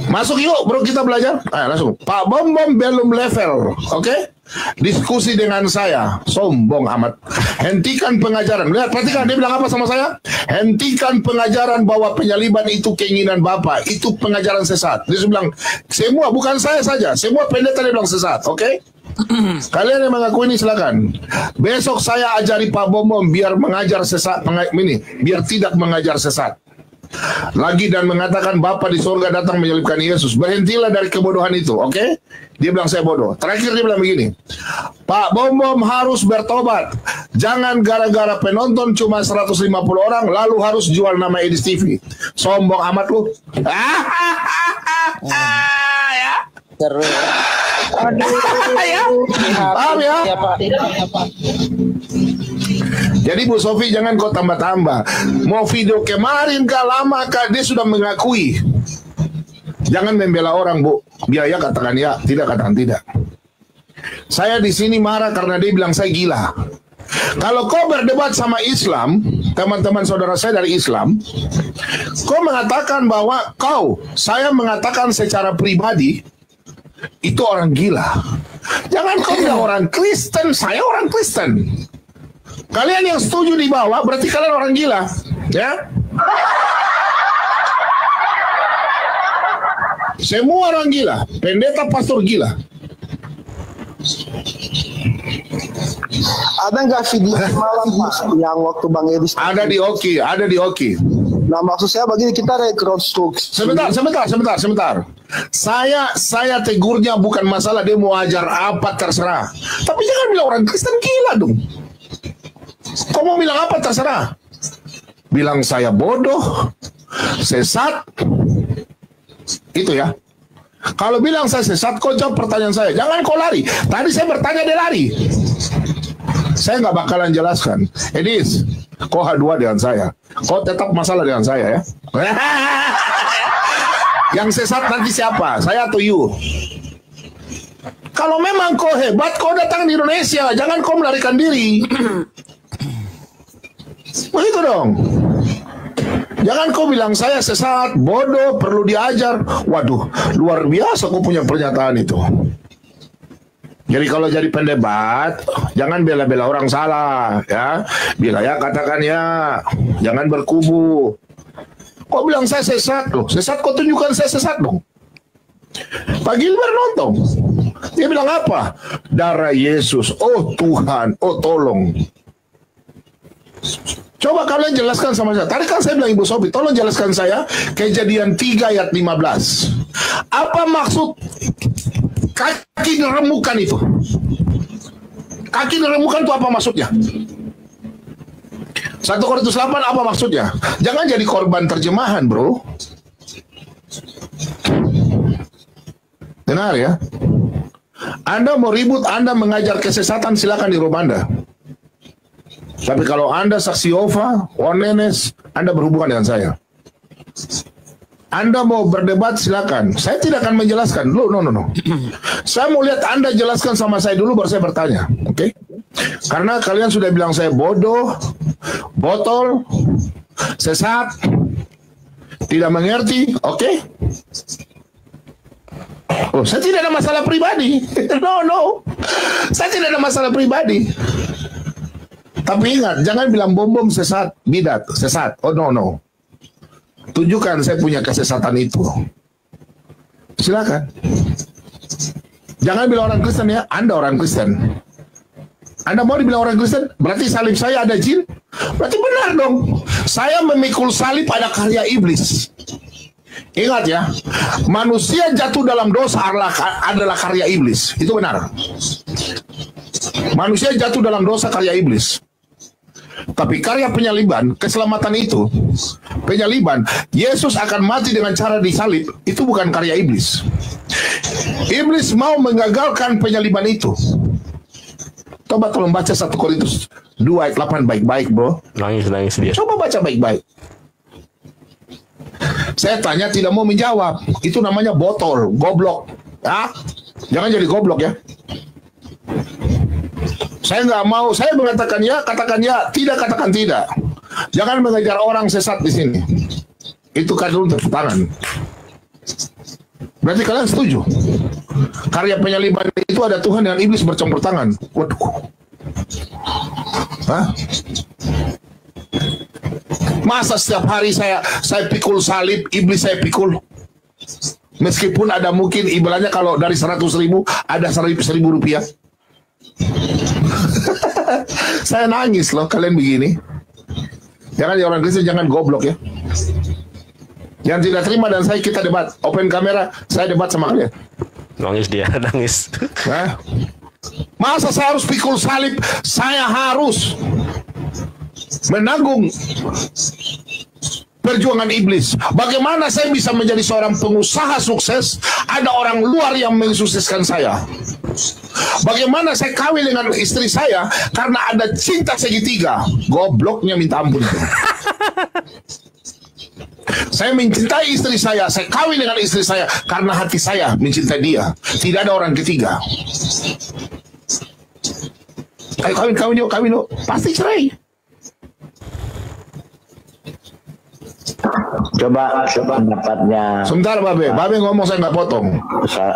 Masuk yuk bro, kita belajar. Langsung. Pak Bom belum level, oke? Diskusi dengan saya, sombong amat. Hentikan pengajaran. Lihat, perhatikan dia bilang apa sama saya? Hentikan pengajaran bahwa penyaliban itu keinginan Bapa. Itu pengajaran sesat. Dia bilang, semua, bukan saya saja, semua pendeta dia bilang sesat, oke? Kalian yang mengaku ini silakan. Besok saya ajari Pak Bom biar mengajar sesat, biar tidak mengajar sesat lagi dan mengatakan Bapa di surga datang menyalibkan Yesus. Berhentilah dari kebodohan itu, oke? Dia bilang saya bodoh. Terakhir dia bilang begini, Pak Bom harus bertobat. Jangan gara-gara penonton cuma 150 orang lalu harus jual nama Edis TV. Sombong amat lu. Ya. Seru. Ya. Paham ya? Jadi Bu Sofi jangan kau tambah-tambah. Mau video kemarin kah lama kah dia sudah mengakui. Jangan membela orang Bu. Biaya katakan ya, tidak katakan tidak. Saya di sini marah karena dia bilang saya gila. Kalau kau berdebat sama Islam, teman-teman saudara saya dari Islam, kau mengatakan bahwa saya mengatakan secara pribadi itu orang gila. Jangan kau bilang orang Kristen, saya orang Kristen. Kalian yang setuju di bawah berarti kalian orang gila, ya? Semua orang gila, pendeta pastor gila. Ada nggak video malam Pak yang waktu Bang Edis? Ada di Oki, ada di Oki. Nah maksud saya begini, kita rekonstruksi. Sebentar. Saya tegurnya bukan masalah dia mau ajar apa terserah. Tapi jangan bilang orang Kristen gila dong. Kau mau bilang apa terserah. Bilang saya bodoh, sesat, itu ya. Kalau bilang saya sesat, kau jawab pertanyaan saya. Jangan kau lari. Tadi saya bertanya dia lari. Saya nggak bakalan jelaskan. Edis, kau H2 dengan saya. Kau tetap masalah dengan saya ya. Yang sesat nanti siapa? Saya atau you? Kalau memang kau hebat, kau datang di Indonesia. Jangan kau melarikan diri. Begitu dong. Jangan kau bilang saya sesat, bodoh, perlu diajar. Waduh, luar biasa kau punya pernyataan itu. Jadi kalau jadi pendebat, jangan bela-bela orang salah, ya. Bila ya katakan ya, jangan berkubu. Kau bilang saya sesat loh, sesat kau tunjukkan saya sesat dong. Pak Gilbert nonton, dia bilang apa? Darah Yesus, oh Tuhan, oh tolong. Coba kalian jelaskan sama saya. Tadi kan saya bilang Ibu Sofi, tolong jelaskan saya Kejadian 3 ayat 15. Apa maksud kaki diremukan itu? Kaki diremukan itu apa maksudnya? 1 Korintus 8 apa maksudnya? Jangan jadi korban terjemahan, bro. Dengar ya. Anda mau ribut, Anda mengajar kesesatan, silakan di rumah Anda. Tapi kalau Anda saksi Yehova, Onenes, Anda berhubungan dengan saya. Anda mau berdebat, silakan. Saya tidak akan menjelaskan. No. Saya mau lihat Anda jelaskan sama saya dulu, baru saya bertanya. Oke? Karena kalian sudah bilang saya bodoh, botol, sesat, tidak mengerti. Oke? Oh, saya tidak ada masalah pribadi. No. Saya tidak ada masalah pribadi. Tapi ingat, jangan bilang bom sesat, bidat, sesat. Oh no. Tunjukkan saya punya kesesatan itu. Silakan. Jangan bilang orang Kristen ya, Anda orang Kristen. Anda mau dibilang orang Kristen, berarti salib saya ada jin? Berarti benar dong. Saya memikul salib ada karya iblis. Ingat ya, manusia jatuh dalam dosa adalah karya iblis. Itu benar. Manusia jatuh dalam dosa karya iblis. Tapi karya penyaliban, keselamatan itu, penyaliban, Yesus akan mati dengan cara disalib, itu bukan karya iblis. Iblis mau mengagalkan penyaliban itu. Coba tolong baca 1 Korintus 2 ayat 8 baik-baik, bro. Nangis dia. Coba baca baik-baik. Saya tanya tidak mau menjawab. Itu namanya botol, goblok. Ya? Jangan jadi goblok ya. Saya nggak mau, saya mengatakan ya, katakan ya, tidak katakan tidak. Jangan mengejar orang sesat di sini. Itu kan dulu tepuk tangan. Berarti kalian setuju? Karya penyaliban itu ada Tuhan dan iblis bercampur tangan. Waduh. Hah? Masa setiap hari saya pikul salib, iblis saya pikul? Meskipun ada mungkin ibadahnya kalau dari 100.000 ada 1.000 rupiah. Saya nangis loh kalian begini. Jangan ya orang Kristen, jangan goblok ya. Yang tidak terima dan kita debat. Open kamera, saya debat sama kalian. Nangis dia, nangis. Hah? Masa saya harus pikul salib? Saya harus menanggung perjuangan iblis. Bagaimana saya bisa menjadi seorang pengusaha sukses? Ada orang luar yang mensukseskan saya. Bagaimana saya kawin dengan istri saya karena ada cinta segitiga? Gobloknya minta ampun. Saya mencintai istri saya kawin dengan istri saya karena hati saya mencintai dia. Tidak ada orang ketiga. Ayo kawin yuk. Pasti cerai. Coba pendapatnya. Sebentar Babe ngomong saya nggak potong.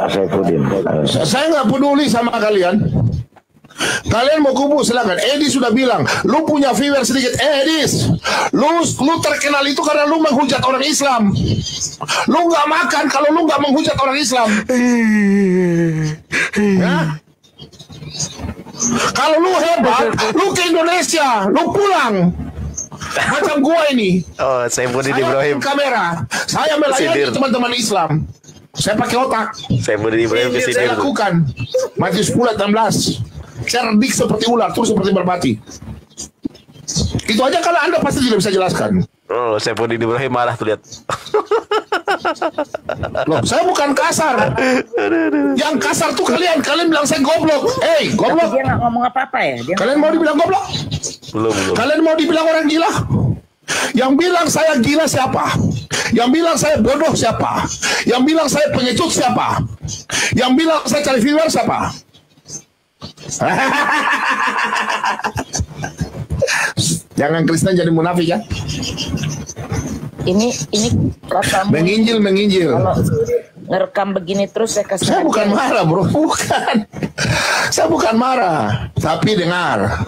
Saifuddin. Saya nggak peduli sama kalian. Kalian mau kubu silakan. Edi sudah bilang, lu punya viewer sedikit. Edis, lu terkenal itu karena lu menghujat orang Islam. Lu nggak makan kalau lu nggak menghujat orang Islam. Ya? Kalau lu hebat, lu ke Indonesia, lu pulang. Macam gua ini. Oh, Saifuddin Ibrahim. Kamera. Saya melayani teman-teman Islam. Saya pakai otak. Saifuddin Ibrahim Saya kesindir. lakukan. Matius 10:16. Cerdik seperti ular, terus seperti merpati. Itu aja kalau Anda pasti tidak bisa jelaskan. Oh, Saifuddin Ibrahim marah tuh, lihat. Loh, saya bukan kasar. Yang kasar tuh kalian bilang saya goblok. Hey, goblok. Dia nggak ngomong apa-apa ya? Kalian mau dibilang goblok? Belum. Kalian mau dibilang orang gila? Yang bilang saya gila siapa? Yang bilang saya bodoh siapa? Yang bilang saya pengecut siapa? Yang bilang saya cari viewer siapa? Jangan Kristen jadi munafik ya. Ini kamu Menginjil. kalau ngerekam begini terus saya kasih. Saya bukan marah bro, bukan. Saya bukan marah, tapi dengar.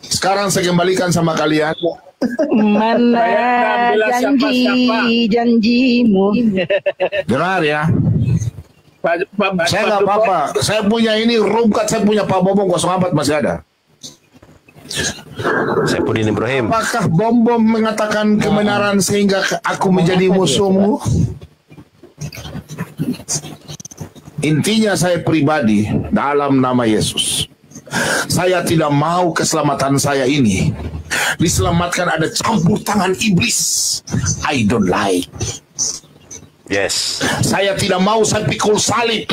Sekarang saya kembalikan sama kalian. Mana janjimu? Dengar ya. Saya nggak apa-apa. Saya punya ini rungkat, saya punya Pak Bobong 04 masih ada. Saifuddin Ibrahim. Apakah Bom mengatakan kebenaran sehingga aku menjadi musuhmu? Intinya saya pribadi dalam nama Yesus, saya tidak mau keselamatan saya ini diselamatkan ada campur tangan iblis. I don't like. Yes. Saya tidak mau saya pikul salib.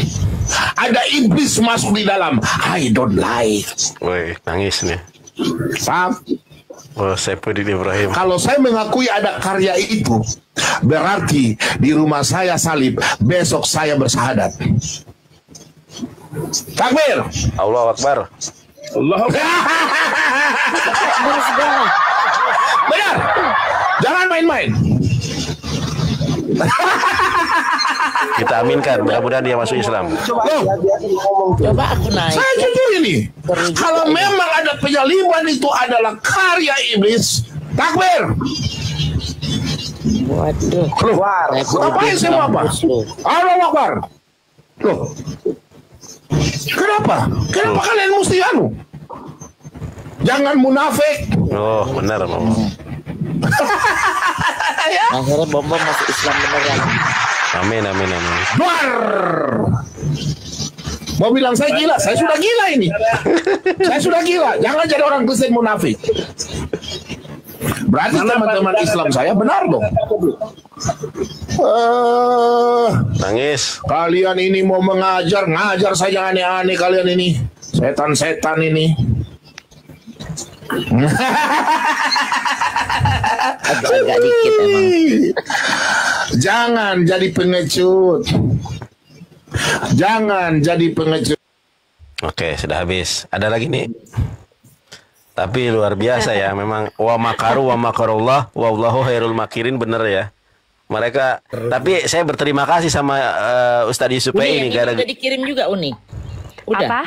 Ada iblis masuk di dalam. I don't like. Woi, nangis nih. Paham? Oh, Saifuddin Ibrahim. Kalau saya mengakui ada karya itu, berarti di rumah saya salib, besok saya bersahadat. Takbir. Allahu Akbar. Benar. Jangan main-main. Kita aminkan, mudah-mudahan dia masuk Islam. Coba aku naik. Saya jujur ini. Kalau memang ada penyaliban itu adalah karya iblis, takbir. Waduh. Ngapain saya mau apa? Allahu Akbar. Loh. Kenapa? Kenapa kalian mesti Jangan munafik. Oh, benar, Mama. Akhirnya Bom masuk Islam beneran. Amin. Luar. Mau bilang saya gila? Saya sudah gila ini. Saya sudah gila. Jangan jadi orang Kristen munafik. Berarti teman-teman Islam saya benar dong. Nangis. Kalian ini mau ngajar saja aneh-aneh kalian ini. Setan-setan ini. Agak dikit emang. Jangan jadi pengecut. Jangan jadi pengecut. Oke, sudah habis. Ada lagi nih. Tapi luar biasa ya, memang wa makaru wa makarullah wallahu khairul makirin, bener ya. Mereka, tapi saya berterima kasih sama Ustadz Yusuf Uni, ini yang udah dikirim juga Uni. Udah Apa?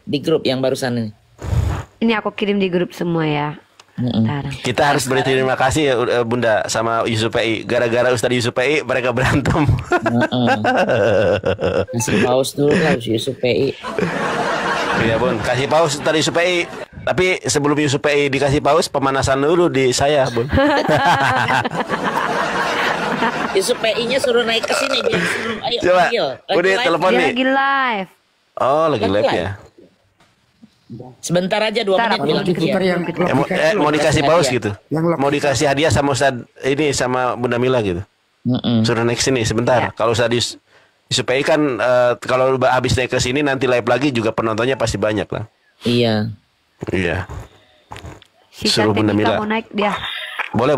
di grup yang barusan ini. Ini aku kirim di grup semua ya. Ntar. Kita harus berterima kasih ya Bunda sama Yusuf PI. Gara-gara Ustadz Yusuf PI mereka berantem. Kasih paus dulu lah Yusuf PI. Iya Bun, kasih paus Ustadz Yusuf PI. Tapi sebelum Yusuf PI dikasih paus, pemanasan dulu di saya Bun. Yusuf PI-nya suruh naik ke sini biar suruh ayo Coba, panggil. udah telepon Dia nih. lagi live. Oh lagi Lagi live live. ya. Sebentar aja 2 Ntar menit aku bilang lagi putar dia. yang Mau dikasih paus hadiah. gitu. Yang laki- Mau dikasih hadiah sama Ustadz ini sama Bunda Mila gitu. Suruh naik sini sebentar. Ya. Kalau Ustadz Yusuf PI kan kalau habis naik ke sini nanti live lagi juga penontonnya pasti banyak lah. Iya. Iya. Si Suruh cantik Bunda Mika Mila. mau naik dia. Boleh.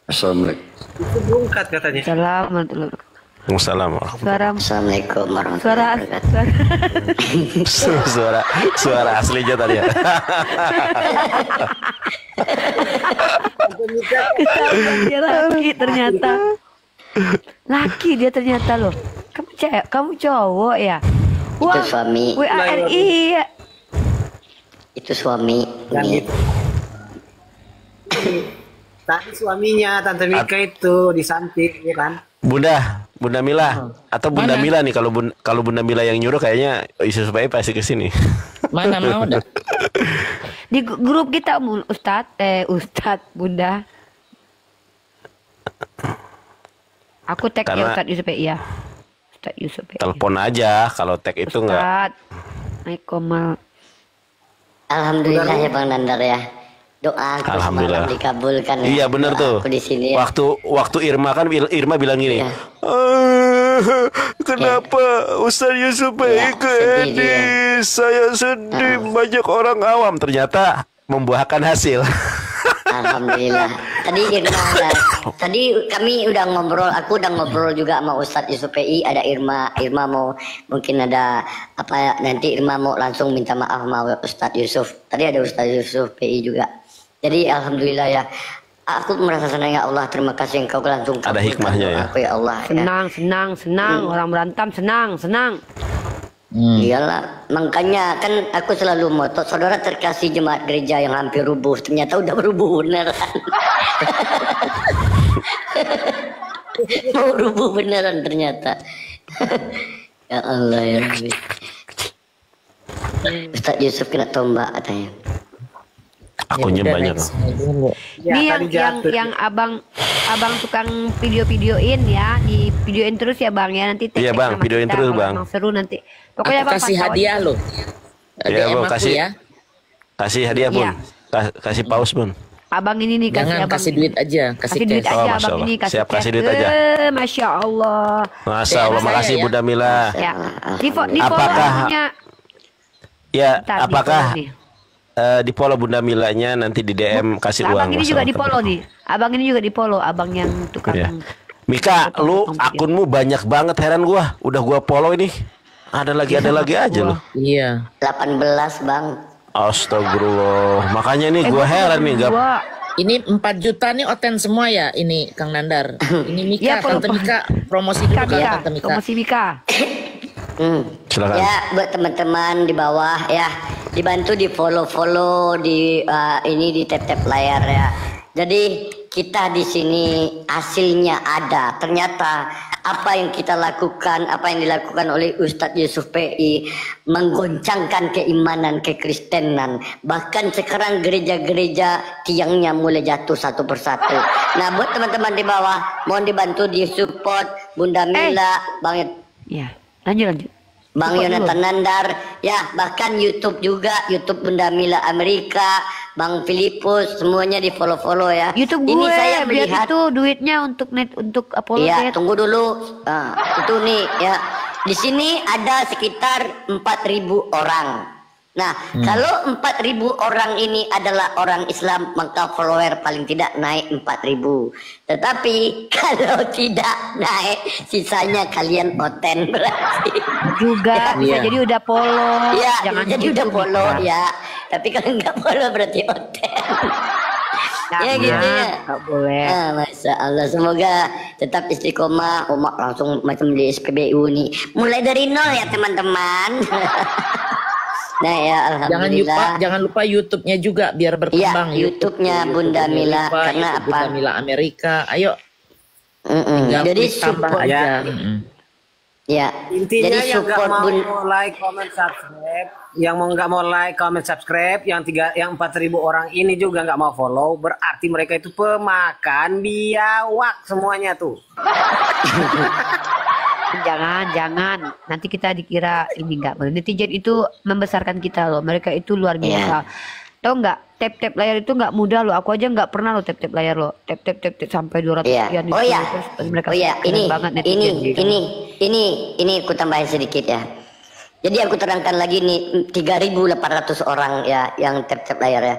Assalamualaikum. Bungkat katanya. Assalamualaikum. Assalamualaikum. Assalamualaikum warahmatullahi Suara Suara aslinya tadi ya. ketahuan dia laki ternyata. Laki dia ternyata loh. Kamu cowok ya? Wah, Itu suami. WARI ya. Itu suami. Yang itu. Tadi suaminya Tante Mika itu di samping, ya kan? Bunda Mila atau Bunda Mana? Mila nih kalau Bunda Mila yang nyuruh kayaknya Yusuf PI pasti ke sini. Mana mau dah? Di grup kita Ustadz Bunda. Aku tag ya Karena- Ustadz Yusuf ya. Ustadz Yusuf ya. Telepon aja kalau tag itu enggak. Ustadz. Naik komal. Alhamdulillah ya Bang Nandar ya. Doa aku Alhamdulillah. semalam dikabulkan ya. Iya benar Doa tuh. Aku di sini ya. Waktu Irma kan Irma bilang gini. Iya. Kenapa Ustadz Yusuf PI Iya, ke sedih Edi? dia. Saya sedih. Banyak orang awam ternyata membuahkan hasil. Alhamdulillah. Tadi Irma tadi kami udah ngobrol, aku udah ngobrol juga sama Ustadz Yusuf PI, ada Irma mau mungkin ada apa nanti Irma mau langsung minta maaf sama Ustadz Yusuf. Tadi ada Ustadz Yusuf PI juga. Jadi alhamdulillah ya. Aku merasa senang ya Allah, terima kasih engkau langsung Ada kabulkan hikmahnya ya. Aku ya Allah ya. Senang. Orang berantem senang. Iyalah, makanya kan aku selalu moto, saudara terkasih jemaat gereja yang hampir rubuh, ternyata udah rubuh beneran. Mau rubuh beneran ternyata. Ya Allah ya Rabbi. Ustaz Yusuf kena tombak katanya. Akunnya banyak. Ya, Ini tadi jatuh. yang abang tukang video-videoin ya, di videoin terus ya bang ya nanti. Iya, tag Bang, sama videoin kita, terus, kalau Bang. emang seru nanti. Pokoknya Aku Bang, kasih pantau hadiah aja. loh. Iya, DM Bang, aku kasih. ya. Kasih hadiah Bun. Iya. Kasih paus Bun. Abang ini nih kasih Jangan abang. kasih duit aja, Kasih kasih duit cash. Oh, aja Masya abang Allah. ini kasih Siap, kasih cash. duit aja. Masya Allah. Masya Allah, Saya makasih ya. Bunda Mila. Ya. Di follow Apakah- akunnya. Ya, Ntar di apakah follow nih. di follow Bunda Milanya nanti di DM kasih uang. Abang ini juga di masalah follow nih. Abang ini juga di follow. Abang yang tukang. Iya. Mika, lu potong-potong video. akunmu banyak banget, heran gua. Udah gua follow ini. Ada lagi aja loh. Iya. 18 bang. Astagfirullah. Makanya nih gua heran nih, Gap. Ini 4 juta nih oten semua ya ini Kang Nandar. Ini Mika, Iya, Tante Mika promosi dulu kali Tante Mika. Promosi Mika. Silakan. Ya buat teman-teman di bawah ya dibantu di follow di ini di tap layar ya. Jadi kita di sini hasilnya ada. Ternyata apa yang kita lakukan, apa yang dilakukan oleh Ustadz Yusuf PI menggoncangkan keimanan kekristenan. Bahkan sekarang gereja-gereja tiangnya mulai jatuh satu persatu. Nah buat teman-teman di bawah mohon dibantu di support Bunda Mila, Ya, lanjut. Bang Support Yonatan dulu. Nandar, ya bahkan YouTube juga, YouTube Bunda Mila Amerika, Bang Filipus, semuanya di follow ya. YouTube Ini gue, saya biar melihat, itu duitnya untuk Apollo ya Net. tunggu dulu, itu nih ya. Di sini ada sekitar 4.000 orang. Nah, kalau 4.000 orang ini adalah orang Islam, maka follower paling tidak naik 4.000. Tetapi kalau tidak naik, sisanya kalian oten berarti. Juga bisa Iya. jadi udah follow. Ya, Jangan jadi gitu, udah follow Mika. ya. Tapi kalau nggak follow berarti oten. Ya gitu ya. Nggak boleh. Masya Allah, semoga tetap istiqomah. Umat langsung macam di SPBU nih. Mulai dari nol ya teman-teman. Nah ya, alhamdulillah. Jangan lupa YouTube-nya juga biar Ya, berkembang. YouTube-nya Bunda Mila. Rifa, Karena YouTube apa? Bunda Mila Amerika. Ayo, tinggal Jadi klik tambah support aja. ya. Intinya Jadi yang nggak support mau like, comment, subscribe, yang mau nggak mau like, comment, subscribe, yang 4.000 orang ini juga nggak mau follow, berarti mereka itu pemakan biawak semuanya tuh. Jangan. Nanti kita dikira ini nggak boleh. Netizen itu membesarkan kita loh. Mereka itu luar biasa. Tahu nggak? Tap layar itu nggak mudah loh. Aku aja nggak pernah loh tap layar loh. Tap sampai 200 Iya. sekian. Oh ya. Terus mereka Oh ya, keren ini banget netizen gitu. ini aku tambahin sedikit ya. Jadi aku terangkan lagi nih 3.800 orang ya yang tap layar ya.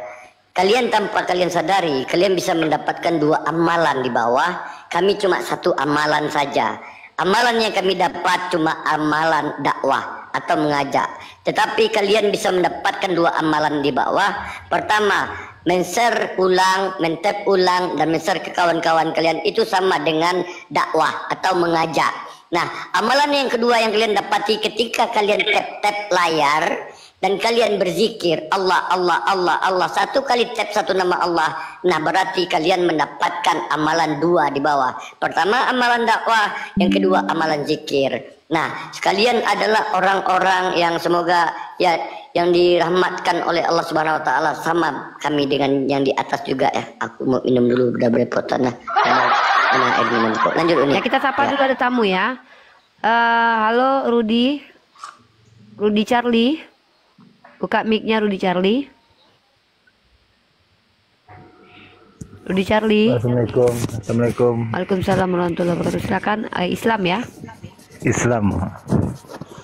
Kalian tanpa kalian sadari, kalian bisa mendapatkan 2 amalan di bawah. Kami cuma 1 amalan saja. Amalan yang kami dapat cuma amalan dakwah atau mengajak. Tetapi kalian bisa mendapatkan 2 amalan di bawah. Pertama, men-share ulang, men-tap ulang, dan men-share ke kawan-kawan kalian itu sama dengan dakwah atau mengajak. Nah, amalan yang kedua yang kalian dapati ketika kalian tap layar dan kalian berzikir Allah, Allah, Allah, Allah, 1 kali tap 1 nama Allah. Nah, berarti kalian mendapatkan amalan 2 di bawah. Pertama amalan dakwah, yang kedua amalan zikir. Nah, sekalian adalah orang-orang yang semoga ya yang dirahmatkan oleh Allah Subhanahu wa taala, sama kami dengan yang di atas juga ya. Aku mau minum dulu, udah berepotan lah. Mana air minum kok. Lanjut Uni. Ya kita sapa dulu, ada tamu ya. Halo Rudi Charlie. Buka mic-nya Rudi Charlie. Assalamualaikum. Waalaikumsalam warahmatullahi wabarakatuh. Silakan Islam ya. Islam.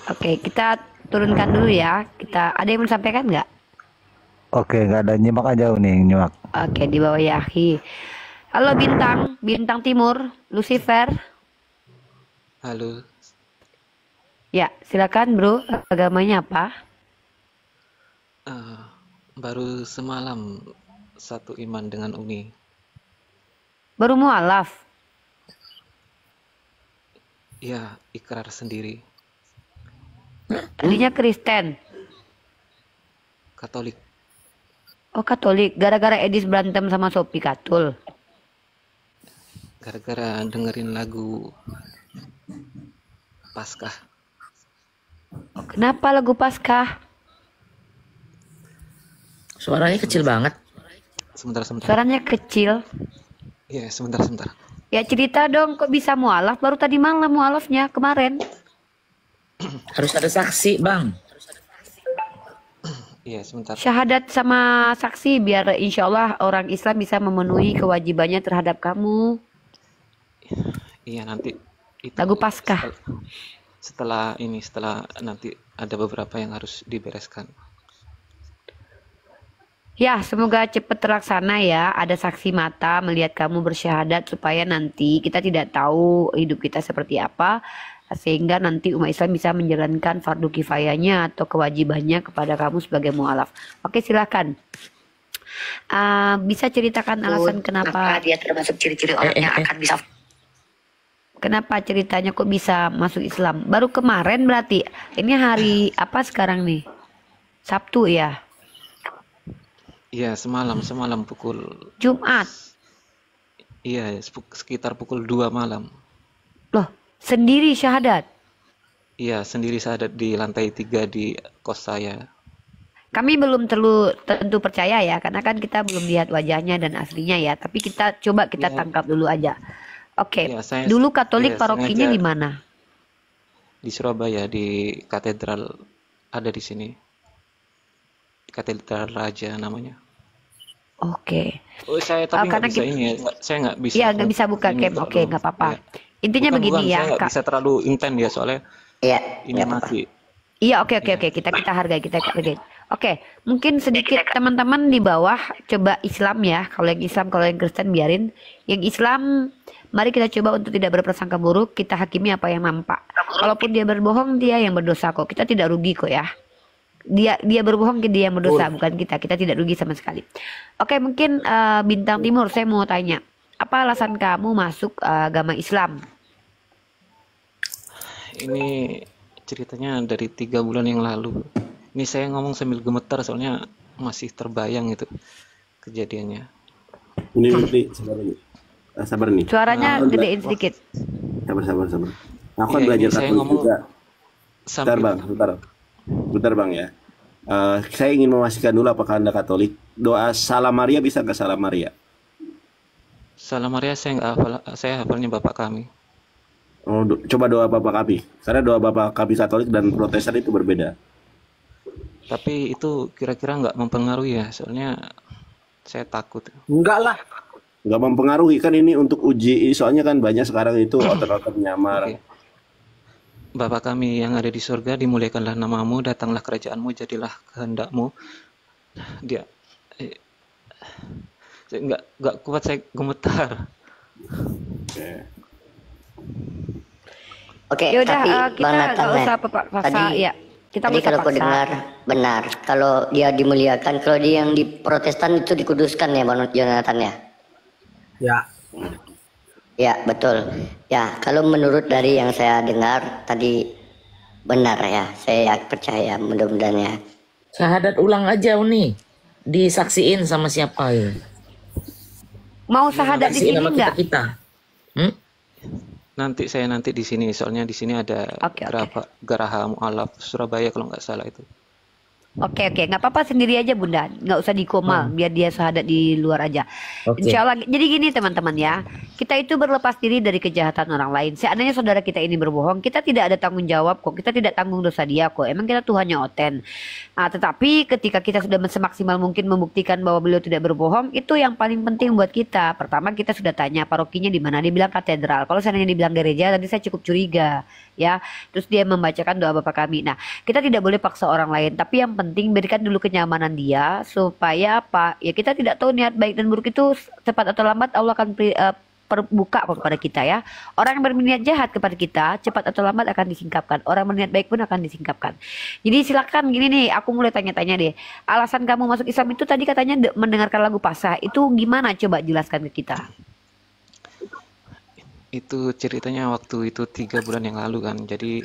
Oke, kita turunkan dulu ya. Kita ada yang mau sampaikan nggak? Oke, nggak ada, nyimak aja nih, nyimak. Oke, di bawah ya, akhi. Halo Bintang Timur, Lucifer. Halo. Ya, silakan bro. Agamanya apa? Baru semalam satu iman dengan Uni. Baru mualaf. Ya, ikrar sendiri. Tadinya Kristen. Katolik. Oh, Katolik. Gara-gara Edis berantem sama Sophie Katul. Gara-gara dengerin lagu Paskah. Kenapa lagu Paskah? Suaranya kecil banget. Sebentar. Suaranya kecil. Iya, sebentar. Ya cerita dong, kok bisa mualaf? Baru tadi malam mualafnya, kemarin. Harus ada saksi, Bang. Iya, sebentar. Syahadat sama saksi biar insya Allah orang Islam bisa memenuhi kewajibannya terhadap kamu. Iya, nanti itu Lagu Paskah. Setelah nanti ada beberapa yang harus dibereskan. Ya, semoga cepat terlaksana ya. Ada saksi mata melihat kamu bersyahadat supaya nanti kita tidak tahu hidup kita seperti apa, sehingga nanti umat Islam bisa menjalankan fardu kifayahnya atau kewajibannya kepada kamu sebagai mualaf. Oke, silakan. Bisa ceritakan alasan kenapa dia termasuk ciri-ciri orang yang akan bisa. Kenapa ceritanya kok bisa masuk Islam? Baru kemarin berarti. Ini hari apa sekarang nih? Sabtu ya? Iya, semalam pukul. Jumat. Iya, sekitar pukul 2 malam. Loh, sendiri syahadat? Iya, sendiri syahadat di lantai 3 di kos saya. Kami belum tentu percaya ya, karena kan kita belum lihat wajahnya dan aslinya ya. Tapi kita coba tangkap dulu aja. Oke, Ya, dulu Katolik parokinya di mana? Di Surabaya, di katedral, ada di sini. Katedral Raja namanya. Oke. Oh, saya tapi nggak karena bisa ini ya. Saya nggak bisa. Iya, nggak bisa buka cam. Oke, nggak apa-apa. Ya. Intinya begini ya, saya nggak Kak. bisa terlalu intens ya soalnya. Iya. Ini masih. Iya, oke. Kita hargai. Oke, mungkin sedikit teman-teman di bawah coba Islam ya. Kalau yang Islam, kalau yang Kristen biarin. Yang Islam, mari kita coba untuk tidak berprasangka buruk. Kita hakimi apa yang nampak. Kalaupun dia berbohong, dia yang berdosa kok. Kita tidak rugi kok ya. Dia berbohong, dia yang berdosa, bukan kita. Kita tidak rugi sama sekali. Oke, mungkin Bintang Timur, saya mau tanya, apa alasan kamu masuk agama Islam? Ini ceritanya dari 3 bulan yang lalu. Ini saya ngomong sambil gemetar soalnya masih terbayang itu kejadiannya. Ini sabar nih. Sabar nih. Suaranya gedein sedikit. Sabar. Aku kan belajar saya Katolik ngomong juga. Bentar bang ya. Saya ingin memastikan dulu apakah Anda Katolik. Doa Salam Maria bisa nggak Salam Maria? Salam Maria saya nggak hafal, saya hafalnya Bapak kami. Oh, coba doa Bapak kami. Karena doa Bapak kami Katolik dan Protestan itu berbeda. Tapi itu kira-kira nggak mempengaruhi ya, soalnya saya takut. Enggak lah. Nggak mempengaruhi, kan ini untuk uji. Soalnya kan banyak sekarang itu otot-otot nyamar. Oke. Bapa kami yang ada di surga, dimuliakanlah namamu, datanglah kerajaanmu, jadilah kehendakmu. Dia saya nggak kuat, saya gemetar. Oke, Yaudah, tapi kita Bang nggak Nathan, usah paksa ya. Kita tadi nggak usah kalau aku paksa. dengar benar, kalau dia dimuliakan, kalau dia yang di Protestan itu dikuduskan ya, Bang Jonathan ya. Ya. Ya, betul. Ya, kalau menurut dari yang saya dengar tadi benar ya. Saya percaya, mudah-mudahan ya. Syahadat ulang aja Uni. Disaksiin sama siapa ya? Mau syahadat di Saksiin sini sama nggak? kita. Nanti di sini, soalnya di sini ada Geraha Mu'alaf Surabaya kalau nggak salah itu. Oke, nggak apa-apa, sendiri aja Bunda, nggak usah dikomal, biar dia syahadat di luar aja. Oke. Insya Allah. Jadi gini teman-teman ya, kita itu berlepas diri dari kejahatan orang lain. Seandainya saudara kita ini berbohong, kita tidak ada tanggung jawab kok, kita tidak tanggung dosa dia kok. Emang kita Tuhannya oten. Nah, tetapi ketika kita sudah semaksimal mungkin membuktikan bahwa beliau tidak berbohong, itu yang paling penting buat kita. Pertama kita sudah tanya parokinya di mana, dia bilang katedral. Kalau seandainya dibilang gereja, tadi saya cukup curiga ya. Terus dia membacakan doa Bapa kami. Nah, kita tidak boleh paksa orang lain, tapi yang penting berikan dulu kenyamanan dia supaya apa? Ya kita tidak tahu niat baik dan buruk itu cepat atau lambat Allah akan terbuka kepada kita ya. Orang yang berniat jahat kepada kita cepat atau lambat akan disingkapkan. Orang berniat baik pun akan disingkapkan. Jadi silakan gini nih, aku mulai tanya-tanya deh. Alasan kamu masuk Islam itu tadi katanya mendengarkan lagu Pasah. Itu gimana? Coba jelaskan ke kita. Itu ceritanya waktu itu 3 bulan yang lalu kan. Jadi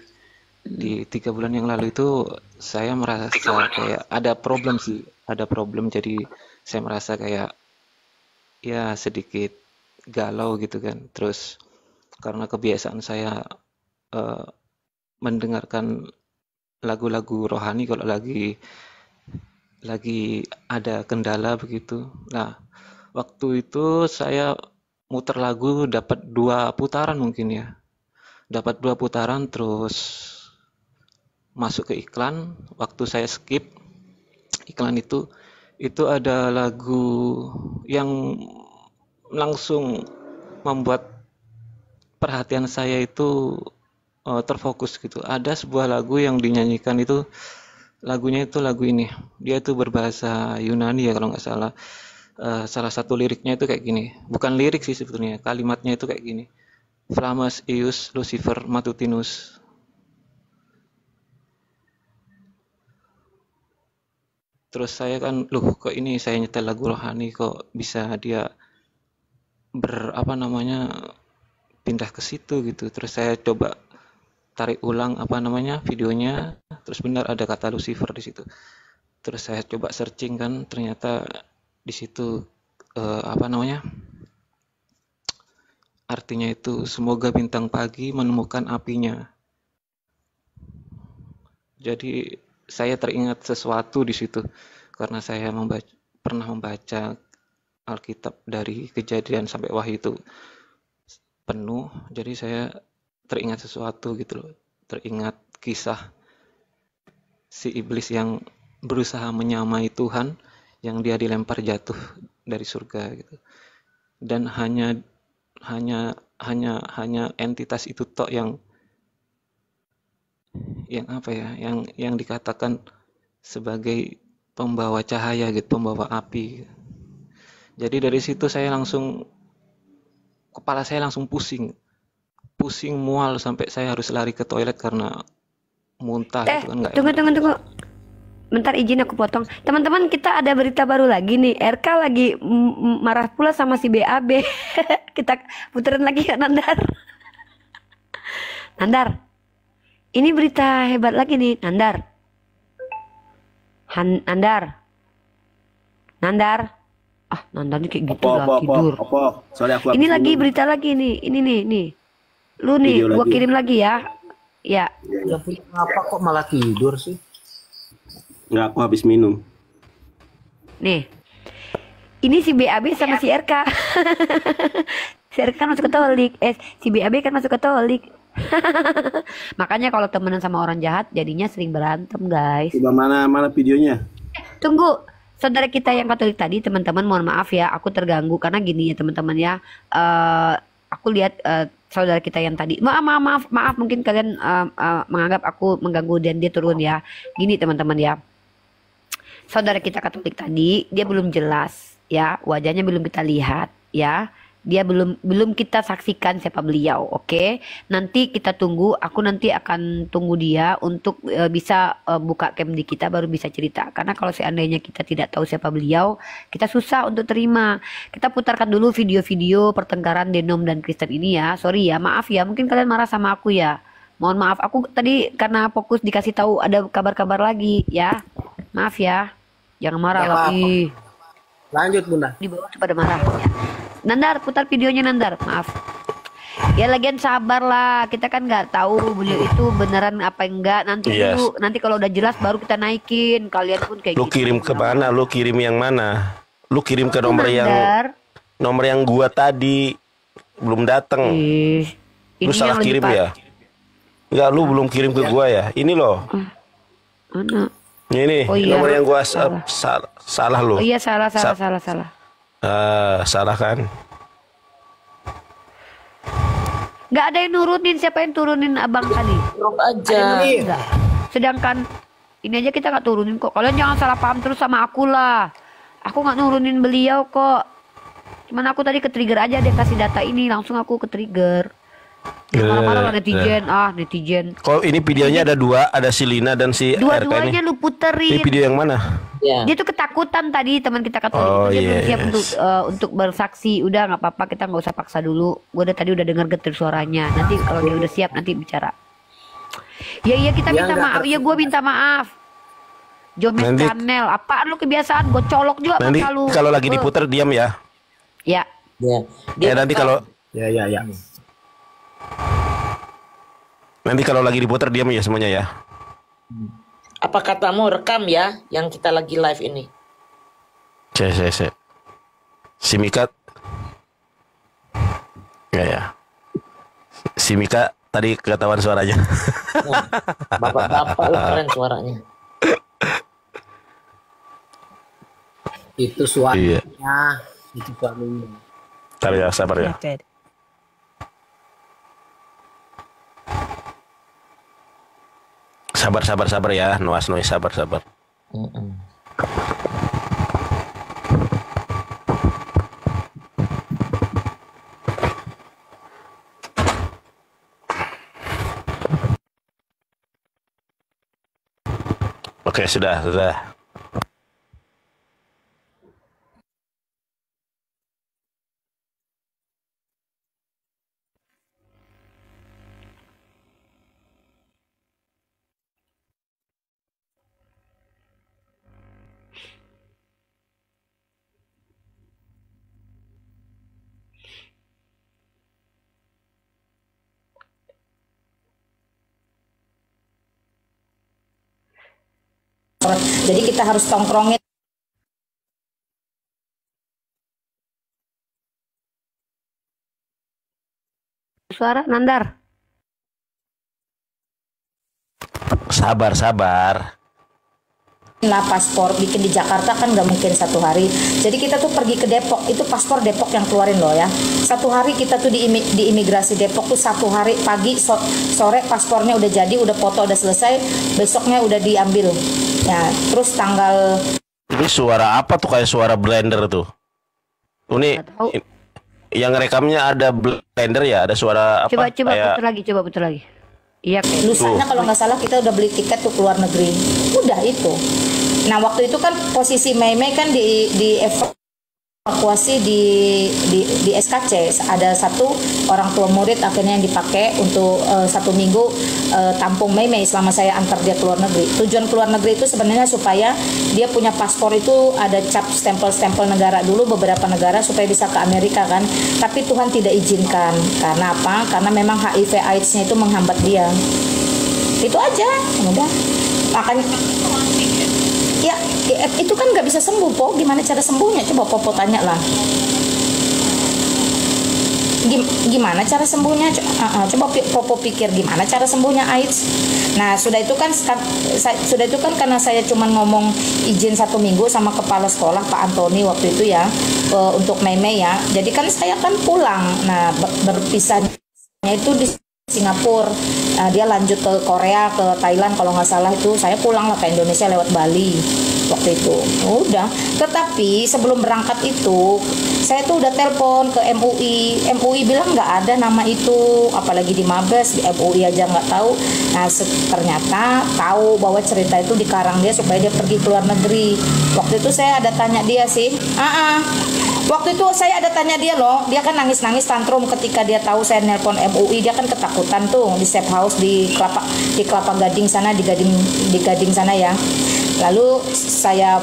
di 3 bulan yang lalu itu saya merasa kayak ada problem sih. Ada problem, jadi saya merasa kayak ya sedikit galau gitu kan. Terus karena kebiasaan saya mendengarkan lagu-lagu rohani kalau lagi ada kendala begitu. Nah, waktu itu saya muter lagu dapat 2 putaran mungkin ya. Dapat 2 putaran terus masuk ke iklan. Waktu saya skip iklan itu ada lagu yang langsung membuat perhatian saya itu terfokus gitu. Ada sebuah lagu yang dinyanyikan itu, lagunya itu lagu ini. Dia itu berbahasa Yunani ya kalau nggak salah. Salah satu liriknya itu kayak gini. Bukan lirik sih sebetulnya, kalimatnya itu kayak gini. Flamus eius Lucifer matutinus. Terus saya kan, loh kok ini saya nyetel lagu rohani kok bisa dia pindah ke situ gitu. Terus saya coba tarik ulang videonya, terus benar ada kata Lucifer di situ. Terus saya coba searching kan, ternyata di situ artinya itu semoga bintang pagi menemukan apinya. Jadi saya teringat sesuatu di situ karena saya pernah membaca Alkitab dari Kejadian sampai Wahyu itu penuh. Jadi saya teringat sesuatu gitu loh. Teringat kisah si iblis yang berusaha menyamai Tuhan, yang dia dilempar jatuh dari surga gitu. Dan hanya entitas itu tok yang dikatakan sebagai pembawa cahaya gitu, pembawa api. Jadi dari situ saya langsung, kepala saya langsung pusing mual sampai saya harus lari ke toilet karena muntah gitu kan nggak Tunggu, enak. tunggu. Bentar, izin aku potong. Teman-teman, kita ada berita baru lagi nih. RK lagi marah pula sama si BAB. Kita puterin lagi ya, Nandar. Nandar, ini berita hebat lagi nih, Nandar. Nandar. Ah, Nandar ini kayak gitu lah, tidur. Soalnya aku Ini habis lagi minum. berita lagi nih. Ini nih. Lu nih, Video gua lagi. kirim lagi ya. Ya. Ya punya apa kok malah tidur sih? Nggak, aku habis minum. Nih. Ini si BAB sama si RK. Si RK kan masuk Katolik. Si BAB kan masuk Katolik. Makanya kalau temenan sama orang jahat jadinya sering berantem, guys. Coba mana videonya? Tunggu, saudara kita yang Katolik tadi, teman-teman, mohon maaf ya, aku terganggu karena gini ya teman-teman ya. Aku lihat saudara kita yang tadi, maaf, mungkin kalian menganggap aku mengganggu dan dia turun ya. Gini teman-teman ya, saudara kita Katolik tadi, dia belum jelas ya, wajahnya belum kita lihat ya. Dia belum kita saksikan siapa beliau, oke? Nanti kita tunggu, aku nanti akan tunggu dia untuk bisa buka cam di kita, baru bisa cerita. Karena kalau seandainya kita tidak tahu siapa beliau, kita susah untuk terima. Kita putarkan dulu video-video pertengkaran Denom dan Kristen ini ya. Sorry ya, maaf ya, mungkin kalian marah sama aku ya. Mohon maaf, aku tadi karena fokus dikasih tahu ada kabar-kabar lagi ya. Maaf ya, jangan marah lagi. Lanjut Bunda. Di bawah tuh pada marah ya. Nandar, putar videonya Nandar, maaf. Ya lagian sabar lah, kita kan nggak tahu beliau itu beneran apa enggak. Nanti Yes. dulu, nanti kalau udah jelas baru kita naikin. Kalian pun kayak Lu gitu. kirim ke mana? Lu kirim yang mana? Lu kirim ke nomor Nandar. yang gua tadi belum datang. Lu Ini salah yang kirim lebih ya? Enggak, lu belum kirim ke gua ya? Ini loh. Mana? Ini Oh iya. nomor yang gua Salah. salah lu. Oh iya, salah. Salah kan? Nggak ada yang nurunin, siapa yang turunin abang tadi? Turun aja. Enggak. Sedangkan ini aja kita nggak turunin kok. Kalian jangan salah paham terus sama aku lah. Aku nggak nurunin beliau kok. Cuman aku tadi ke-trigger aja, dia kasih data ini, langsung aku ke-trigger. Marah-marah lah netizen. Kok ini videonya ada dua, ada si Lina dan si RK Dua-duanya ini. lu puterin. Ini video yang mana? Ya. Dia tuh ketakutan tadi, teman kita Katolik. Oh, Dia belum siap yes. untuk bersaksi. Udah nggak apa-apa, kita nggak usah paksa dulu. Gue tadi udah dengar getir suaranya. Nanti kalau dia udah siap nanti bicara. Iya kita Dia minta nggak maaf. Iya gue minta maaf. Jomes Nanti- channel, apaan lu kebiasaan? Gue colok juga Nanti mata lu. kalau lagi diputar diam ya. Ya. Ya. Ya nanti kalau Ya. nanti kalau lagi diputar diam ya semuanya ya. Apa katamu rekam ya yang kita lagi live ini? Se. Si Mika. Ya. Si Mika tadi ketahuan suaranya. Nah, bapak-bapak lu keren suaranya. Itu suaranya. Iya. Itu suaranya. Sabar ya, sabar ya. Sabar ya, Noise sabar. Oke, sudah. Jadi kita harus tongkrongin. Suara Nandar. Sabar. Lah paspor bikin di Jakarta kan nggak mungkin satu hari. Jadi kita tuh pergi ke Depok, itu paspor Depok yang keluarin loh ya. Satu hari kita tuh di imigrasi Depok tuh satu hari pagi sore paspornya udah jadi, udah foto udah selesai, besoknya udah diambil. Ya terus tanggal Ini suara apa tuh, kayak suara blender tuh? Ini yang rekamnya ada blender ya, ada suara apa? Coba kayak... putar lagi. Iya kayak Lusanya kalau nggak salah kita udah beli tiket tuh keluar negeri. Udah itu. Nah waktu itu kan posisi Mei kan di evakuasi di SKC. Ada satu orang tua murid akhirnya yang dipakai untuk 1 minggu tampung Mei selama saya antar dia keluar negeri. Tujuan keluar negeri itu sebenarnya supaya dia punya paspor itu ada cap stempel negara dulu, beberapa negara supaya bisa ke Amerika kan. Tapi Tuhan tidak izinkan. Karena apa? Karena memang HIV AIDS-nya itu menghambat dia. Itu aja, udah. Makanya ya itu kan nggak bisa sembuh, Po. Gimana cara sembuhnya? Coba Popo tanya lah. Gimana cara sembuhnya? Coba Popo pikir gimana cara sembuhnya AIDS. Nah sudah itu kan karena saya cuma ngomong izin 1 minggu sama kepala sekolah Pak Antoni waktu itu ya, untuk Mei ya. Jadi kan saya kan pulang. Nah berpisahnya itu di Singapura. Dia lanjut ke Korea, ke Thailand kalau nggak salah itu. Saya pulang lah ke Indonesia lewat Bali waktu itu. Udah. Tetapi sebelum berangkat itu saya tuh udah telepon ke MUI bilang nggak ada nama itu, apalagi di Mabes, di MUI aja nggak tahu. Nah ternyata tahu bahwa cerita itu dikarang dia supaya dia pergi ke luar negeri. Waktu itu saya ada tanya dia sih. Waktu itu saya ada tanya dia loh, dia kan nangis-nangis tantrum ketika dia tahu saya nelpon MUI. Dia kan ketakutan tuh di safe house di Kelapa Gading sana, di Gading sana ya. Lalu saya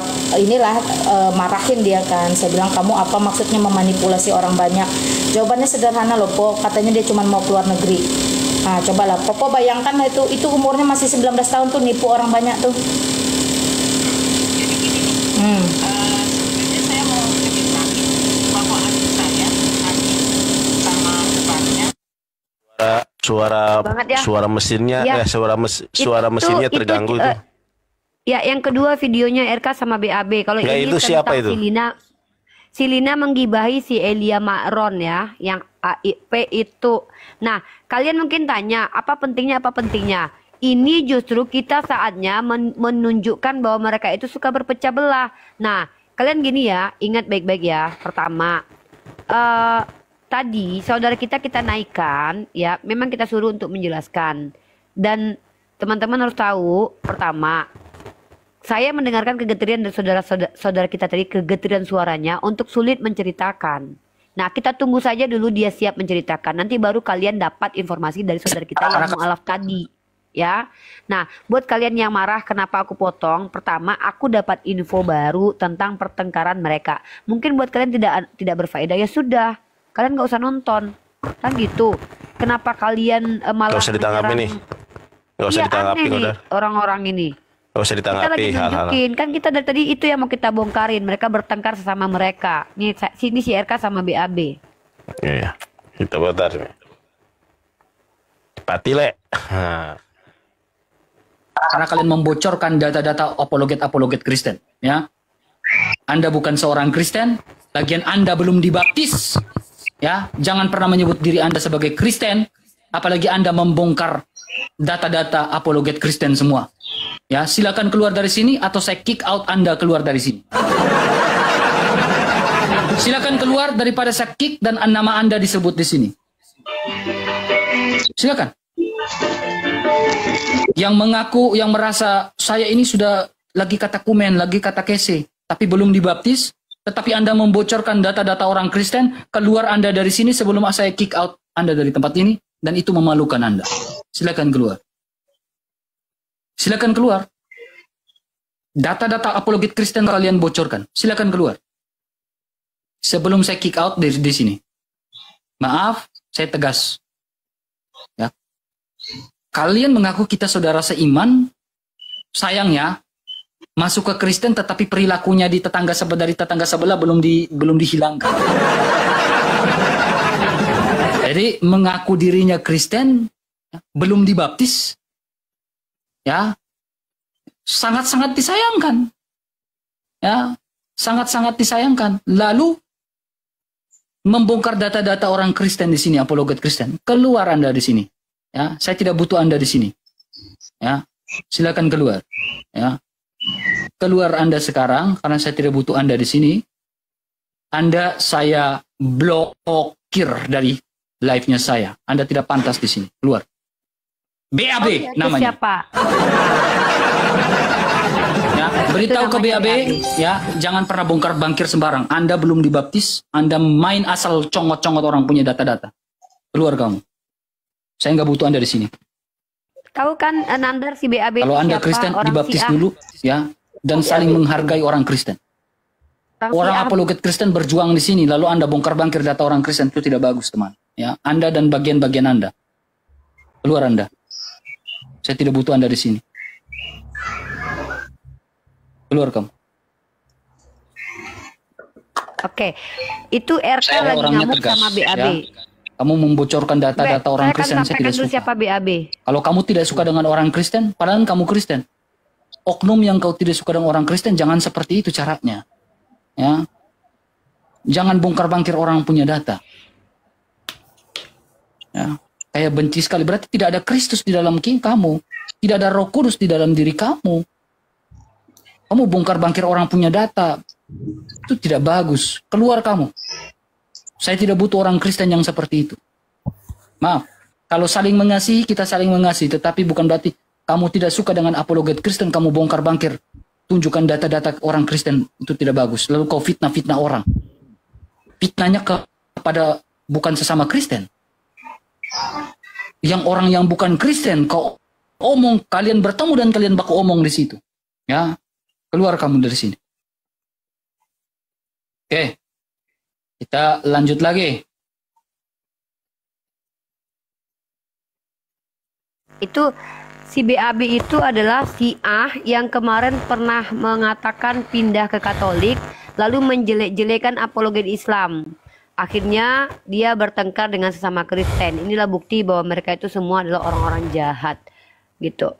marahin dia kan. Saya bilang, kamu apa maksudnya memanipulasi orang banyak? Jawabannya sederhana loh, Po. Katanya dia cuma mau keluar negeri. Nah, cobalah Popo bayangkan itu umurnya masih 19 tahun tuh nipu orang banyak tuh. Suara mesinnya Ya. suara mesinnya terganggu itu. Ya, yang kedua videonya RK sama BAB. Kalau Ya, ini itu siapa itu? Si Lina menggibahi si Elia Makron ya, yang AIP itu. Nah, kalian mungkin tanya, apa pentingnya? Ini justru kita saatnya menunjukkan bahwa mereka itu suka berpecah belah. Nah, kalian gini ya, ingat baik-baik ya. Pertama, tadi saudara kita naikkan ya, memang kita suruh untuk menjelaskan. Dan teman-teman harus tahu, pertama, saya mendengarkan kegetiran dari saudara kita tadi, kegetiran suaranya untuk sulit menceritakan. Nah, kita tunggu saja dulu dia siap menceritakan. Nanti baru kalian dapat informasi dari saudara kita yang mualaf tadi. Ya, nah buat kalian yang marah kenapa aku potong, pertama aku dapat info baru tentang pertengkaran mereka. Mungkin buat kalian tidak berfaedah, ya sudah, kalian nggak usah nonton, kan gitu. Kenapa kalian malah Gak usah ditanggapi nih, gak usah ditanggapi udah. Orang-orang ini gak usah ditanggapi kita lagi hal-hal. nunjukin, kan kita dari tadi itu yang mau kita bongkarin. Mereka bertengkar sesama mereka. Nih sini si RK sama BAB. Iya, kita bentar nih. Patile. Karena kalian membocorkan data-data apologet Kristen, ya. Anda bukan seorang Kristen, lagian Anda belum dibaptis, ya. Jangan pernah menyebut diri Anda sebagai Kristen, apalagi Anda membongkar data-data apologet Kristen semua. Ya, silakan keluar dari sini atau saya kick out Anda keluar dari sini. Silakan keluar daripada saya kick dan nama Anda disebut di sini. Silakan. Yang mengaku, yang merasa saya ini sudah lagi kata kumen, lagi kata kese, tapi belum dibaptis, tetapi Anda membocorkan data-data orang Kristen, keluar Anda dari sini sebelum saya kick out Anda dari tempat ini, dan itu memalukan Anda. Silakan keluar. Silakan keluar. Data-data apologet Kristen kalian bocorkan. Silakan keluar. Sebelum saya kick out dari sini. Maaf, saya tegas. Ya. Kalian mengaku kita saudara seiman, sayangnya masuk ke Kristen tetapi perilakunya di tetangga sebelah belum dihilangkan. Jadi mengaku dirinya Kristen, belum dibaptis, ya sangat-sangat disayangkan, ya sangat-sangat disayangkan. Lalu membongkar data-data orang Kristen di sini, apologet Kristen, keluar Anda di sini. Ya, saya tidak butuh Anda di sini. Ya, silakan keluar. Ya, keluar Anda sekarang karena saya tidak butuh Anda di sini. Anda saya blokir dari live-nya saya. Anda tidak pantas di sini. Keluar. BAB namanya. Siapa? Ya, beritahu ke BAB ya, jangan pernah bongkar bangkir sembarang. Anda belum dibaptis, Anda main asal congot-congot orang punya data-data. Keluar kamu. Saya nggak butuh Anda di sini. Tahu kan Nandar si BAB Kalau Anda siapa? Kristen Orang dibaptis Syiah. dulu ya, dan saling menghargai orang Kristen. Orang Syiah. apologet Kristen berjuang di sini, lalu Anda bongkar bangkir data orang Kristen, itu tidak bagus, teman. Ya, Anda dan bagian-bagian Anda. Keluar Anda. Saya tidak butuh Anda di sini. Keluar kamu. Oke, itu RK Saya lagi orangnya ngamuk tegas, sama BAB. ya. Kamu membocorkan data-data orang Saya akan Kristen, saya sampaikan tidak dulu suka. siapa BAB. Kalau kamu tidak suka dengan orang Kristen, padahal kamu Kristen. Oknum yang kau tidak suka dengan orang Kristen, jangan seperti itu caranya. Ya. Jangan bongkar bangkir orang punya data. Ya. Kayak benci sekali, berarti tidak ada Kristus di dalam kamu. Tidak ada Roh Kudus di dalam diri kamu. Kamu bongkar bangkir orang punya data. Itu tidak bagus. Keluar kamu. Saya tidak butuh orang Kristen yang seperti itu. Maaf. Kalau saling mengasihi, kita saling mengasihi. Tetapi bukan berarti kamu tidak suka dengan apologet Kristen, kamu bongkar bangkir. Tunjukkan data-data orang Kristen. Itu tidak bagus. Lalu kau fitnah-fitnah orang. Fitnahnya kepada bukan sesama Kristen. Yang orang yang bukan Kristen, kau omong, kalian bertemu dan kalian baku omong di situ. Ya. Keluar kamu dari sini. Oke. Kita lanjut lagi. Itu si BAB itu adalah Syiah yang kemarin pernah mengatakan pindah ke Katolik, lalu menjelek-jelekan apologet Islam. Akhirnya dia bertengkar dengan sesama Kristen. Inilah bukti bahwa mereka itu semua adalah orang-orang jahat, gitu.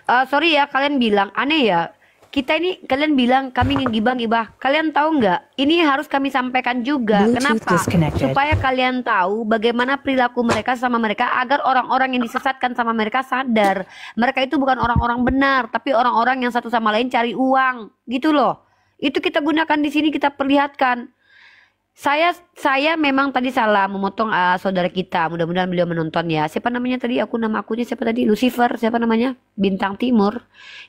Sorry ya, kalian bilang aneh ya. Kita ini, kalian bilang kami ngegibah-gibah. Kalian tahu nggak? Ini harus kami sampaikan juga. Kenapa? Supaya kalian tahu bagaimana perilaku mereka sama mereka, agar orang-orang yang disesatkan sama mereka sadar. Mereka itu bukan orang-orang benar, tapi orang-orang yang satu sama lain cari uang. Gitu loh. Itu kita gunakan di sini, kita perlihatkan. Saya memang tadi salah memotong saudara kita. Mudah-mudahan beliau menonton ya. Siapa namanya tadi? Nama akunnya siapa tadi? Lucifer. Siapa namanya? Bintang Timur.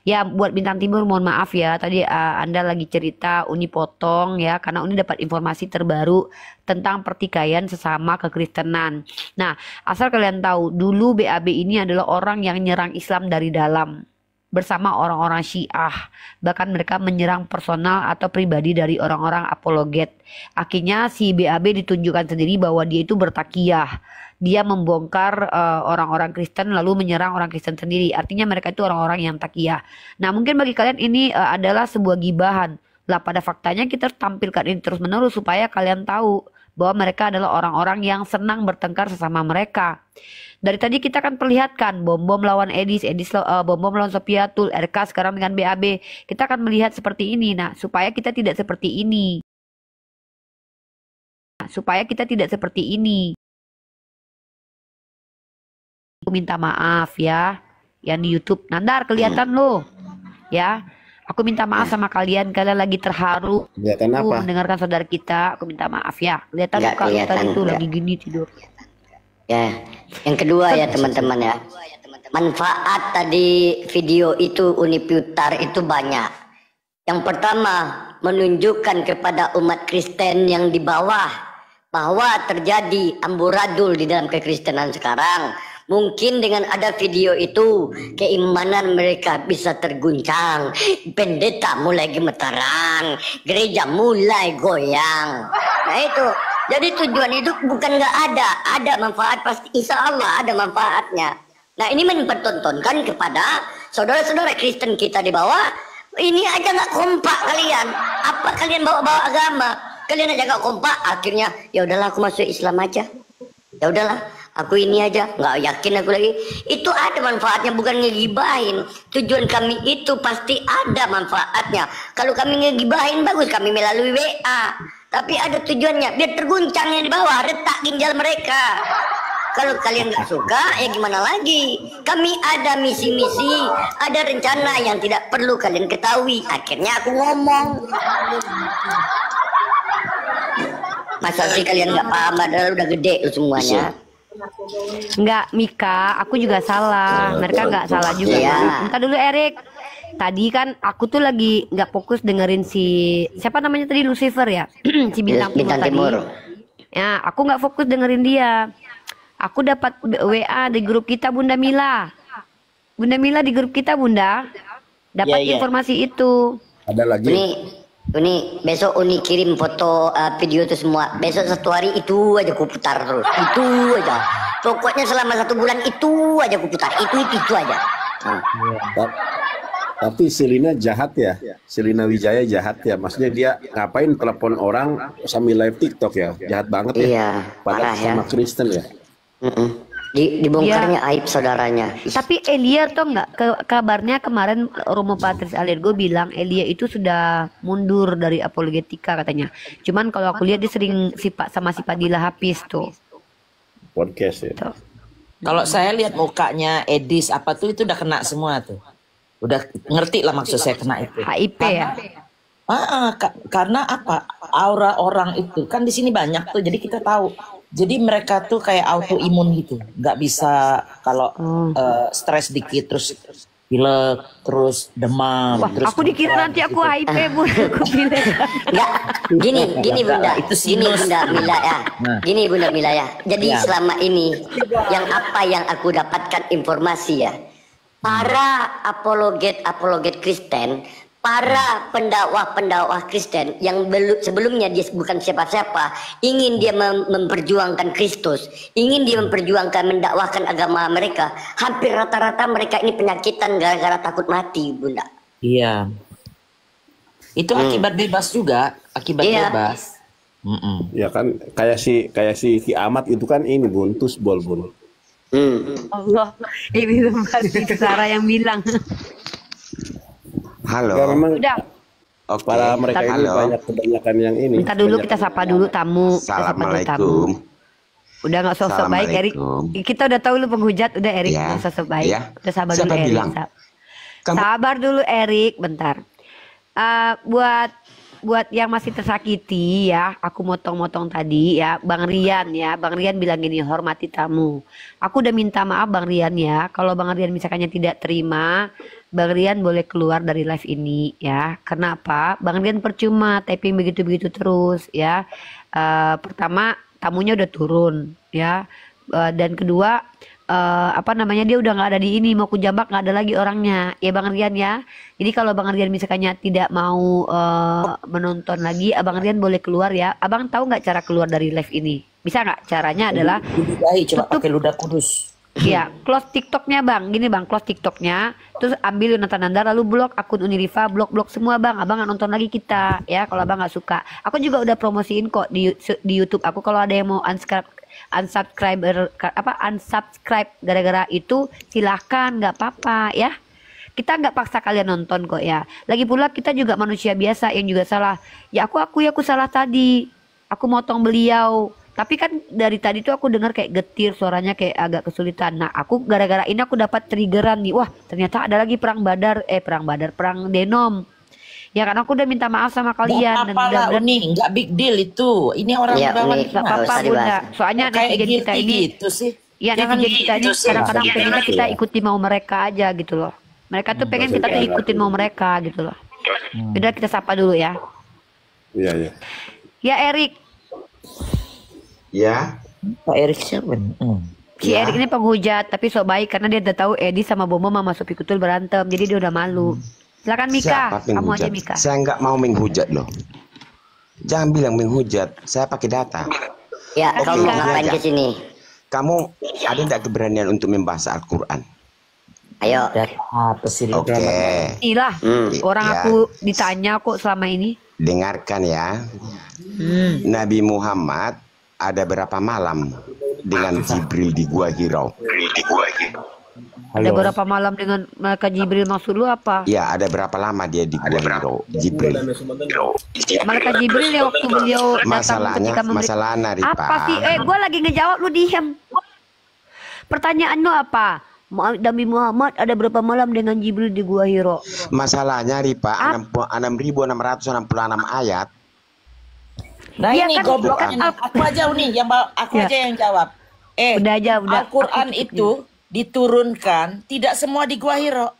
Ya, buat Bintang Timur mohon maaf ya. Tadi Anda lagi cerita, Uni potong ya, karena Uni dapat informasi terbaru tentang pertikaian sesama kekristenan. Nah, asal kalian tahu, dulu BAB ini adalah orang yang nyerang Islam dari dalam bersama orang-orang Syiah. Bahkan mereka menyerang personal atau pribadi dari orang-orang apologet. Akhirnya si BAB ditunjukkan sendiri bahwa dia itu bertakiyah. Dia membongkar orang-orang Kristen lalu menyerang orang Kristen sendiri. Artinya mereka itu orang-orang yang takiyah. Nah, mungkin bagi kalian ini adalah sebuah gibahan. Lah, pada faktanya kita tampilkan ini terus-menerus supaya kalian tahu bahwa mereka adalah orang-orang yang senang bertengkar sesama mereka. Dari tadi kita akan perlihatkan bom-bom lawan Edis bom-bom lawan Sofiatul, RK sekarang dengan BAB. Kita akan melihat seperti ini. Nah, supaya kita tidak seperti ini. Aku minta maaf ya. Yang di YouTube. Nandar, kelihatan loh. Ya. Aku minta maaf sama kalian. Kalian lagi terharu. Kelihatan apa? Mendengarkan saudara kita. Aku minta maaf ya. Kelihatan Nggak muka kita kelihatan, itu nggak. lagi gini tidur. Ya, yang kedua ya teman-teman ya. Manfaat tadi video itu Uni putar itu banyak. Yang pertama, menunjukkan kepada umat Kristen yang di bawah bahwa terjadi amburadul di dalam kekristenan sekarang. Mungkin dengan ada video itu, keimanan mereka bisa terguncang, pendeta mulai gemetaran, gereja mulai goyang. Nah itu, jadi tujuan itu bukan nggak ada manfaat, pasti insya Allah ada manfaatnya. Nah ini mempertontonkan kepada saudara-saudara Kristen kita di bawah, ini aja nggak kompak kalian. Apa kalian bawa-bawa agama? Kalian aja nggak kompak, akhirnya ya udahlah aku masuk Islam aja. Ya udahlah, aku ini aja, nggak yakin aku lagi. Itu ada manfaatnya, bukan ngegibahin. Tujuan kami itu pasti ada manfaatnya. Kalau kami ngegibahin bagus, kami melalui WA. Tapi ada tujuannya, biar terguncangnya di bawah, retak ginjal mereka. Kalau kalian nggak suka, ya gimana lagi? Kami ada misi-misi, ada rencana yang tidak perlu kalian ketahui. Akhirnya aku ngomong. Masa sih kalian nggak paham, padahal udah gede loh semuanya. Enggak, Mika, aku juga salah. Mereka nggak salah juga. Iya. Entar dulu Erik. Tadi kan aku tuh lagi nggak fokus dengerin siapa namanya tadi, Lucifer ya, si bintang timur tadi. Ya, aku nggak fokus dengerin dia. Aku dapat WA di grup kita Bunda Mila. Bunda Mila di grup kita Bunda dapat informasi itu. Ada lagi. Uni besok Uni kirim foto video itu semua. Besok 1 hari itu aja ku putar terus. Itu aja. Pokoknya selama 1 bulan itu aja ku putar. Itu aja. Tapi Selina jahat ya, Selina Wijaya jahat ya. Maksudnya dia ngapain telepon orang sambil live TikTok ya, jahat banget ya. Iya, padahal parah sama ya. Kristen ya. Dibongkarnya aib saudaranya. Tapi Elia tuh nggak kabarnya kemarin Romo Patris Alirgo bilang Elia itu sudah mundur dari apologetika katanya. Cuman kalau aku lihat dia sering sama si Padilla Hafiz tuh. Podcast ya. Kalau saya lihat mukanya Edis apa tuh itu udah kena semua tuh. Udah ngerti lah maksud saya kena itu. HIP ya. Karena apa? Aura orang itu kan di sini banyak tuh, jadi kita tahu. Jadi mereka tuh kayak autoimun gitu, nggak bisa kalau stres dikit terus pilek, terus demam. Wah, terus aku dikira nanti aku HIP Bu, aku pilek. Enggak, gini Bunda, itu gini Bunda Mila ya, gini Bunda Mila ya. Jadi selama ini yang aku dapatkan informasi ya, para apologet Kristen, para pendakwah Kristen yang sebelumnya dia bukan siapa-siapa, ingin dia memperjuangkan Kristus, ingin dia memperjuangkan mendakwahkan agama mereka, hampir rata-rata mereka ini penyakitan gara-gara takut mati, Bunda. Iya. Itu akibat bebas juga, bebas. Ya kan kayak si Kiamat itu kan ini buntus bol. Allah, ini tempat itu Sarah yang bilang. Halo. Ya, memang Udah. para mereka ini kebanyakan yang ini. Bentar dulu kita sapa dulu tamu. Assalamualaikum. Udah nggak sosok baik Erik. Kita udah tahu lu penghujat, udah Erik nggak sosok baik. Ya. Udah sabar Siapa dulu bilang? Erik. Sabar dulu Erik, bentar. Buat yang masih tersakiti ya, aku motong-motong tadi ya, Bang Rian ya, Bang Rian bilang gini, hormati tamu. Aku udah minta maaf Bang Rian ya, kalau Bang Rian misalkannya tidak terima, Bang Rian boleh keluar dari live ini ya. Kenapa? Bang Rian percuma typing begitu-begitu terus ya. Pertama tamunya udah turun ya, dan kedua dia udah nggak ada di ini, mau kujambak nggak ada lagi orangnya ya Bang Rian ya. Jadi kalau Bang Rian misalkannya tidak mau menonton lagi, Abang Rian boleh keluar ya. Abang tahu nggak cara keluar dari live ini? Bisa nggak? Caranya adalah coba pakai ludah kudus. Iya, close TikToknya Bang, gini Bang, close TikToknya, terus ambil Yonatan Nanda, lalu blok akun Uniriva, blok semua Bang, Abang nggak nonton lagi kita, ya kalau Abang nggak suka. Aku juga udah promosiin kok di YouTube aku, kalau ada yang mau unsubscribe gara-gara itu silahkan, nggak apa-apa ya. Kita nggak paksa kalian nonton kok ya. Lagi pula kita juga manusia biasa yang juga salah. Ya aku salah tadi, aku motong beliau. Tapi kan dari tadi tuh aku dengar kayak getir, suaranya kayak agak kesulitan. Nah aku gara-gara ini aku dapat triggeran nih. Wah ternyata ada lagi perang denom. Ya kan aku udah minta maaf sama kalian. Dan mudah-mudahan nih nggak big deal itu. Ini orang bawah nggak apa-apa Bunda. Soalnya netizen kita ini gitu sih. Ya netizen kita ini kadang-kadang pengennya kita ikuti mau mereka aja gitu loh. Mereka tuh pengen kita tuh ikutin mau mereka gitu loh. Udah kita sapa dulu ya. Iya. Ya Erik. Ya. Pak Erik siapa? Si Erik ini penghujat tapi sok baik karena dia udah tahu Edi sama Bomo sama Sopi Kutul berantem, jadi dia udah malu. Silakan Mika, kamu aja Mika. Saya nggak mau menghujat loh. Jangan bilang menghujat, saya pakai data. Ya, kamu ngapain ke sini? Kamu ada nggak keberanian untuk membahas Al-Quran? Ayo. Oke. Ilah, orang aku ditanya kok selama ini. Dengarkan ya. Nabi Muhammad ada berapa malam dengan Jibril di Gua Hiro? Ada berapa malam dengan Malaikat Jibril, maksud lu apa? Ya, ada berapa lama dia di Gua Hiro, Jibril? Malaikat Jibril ya waktu beliau datang ketika memberi... Masalahnya Ripa. Apa sih? Gua lagi ngejawab lu diem. Pertanyaanmu apa? Nabi Muhammad ada berapa malam dengan Jibril di Gua Hiro? Masalahnya Ripa 6.666 ayat. Nah Iya ini kan, goblok kan ini. Aku aja nih yang aku Ya. aja yang jawab. Udah aja, udah. Al-Quran Aku skip itu diturunkan tidak semua di Gua Hiro.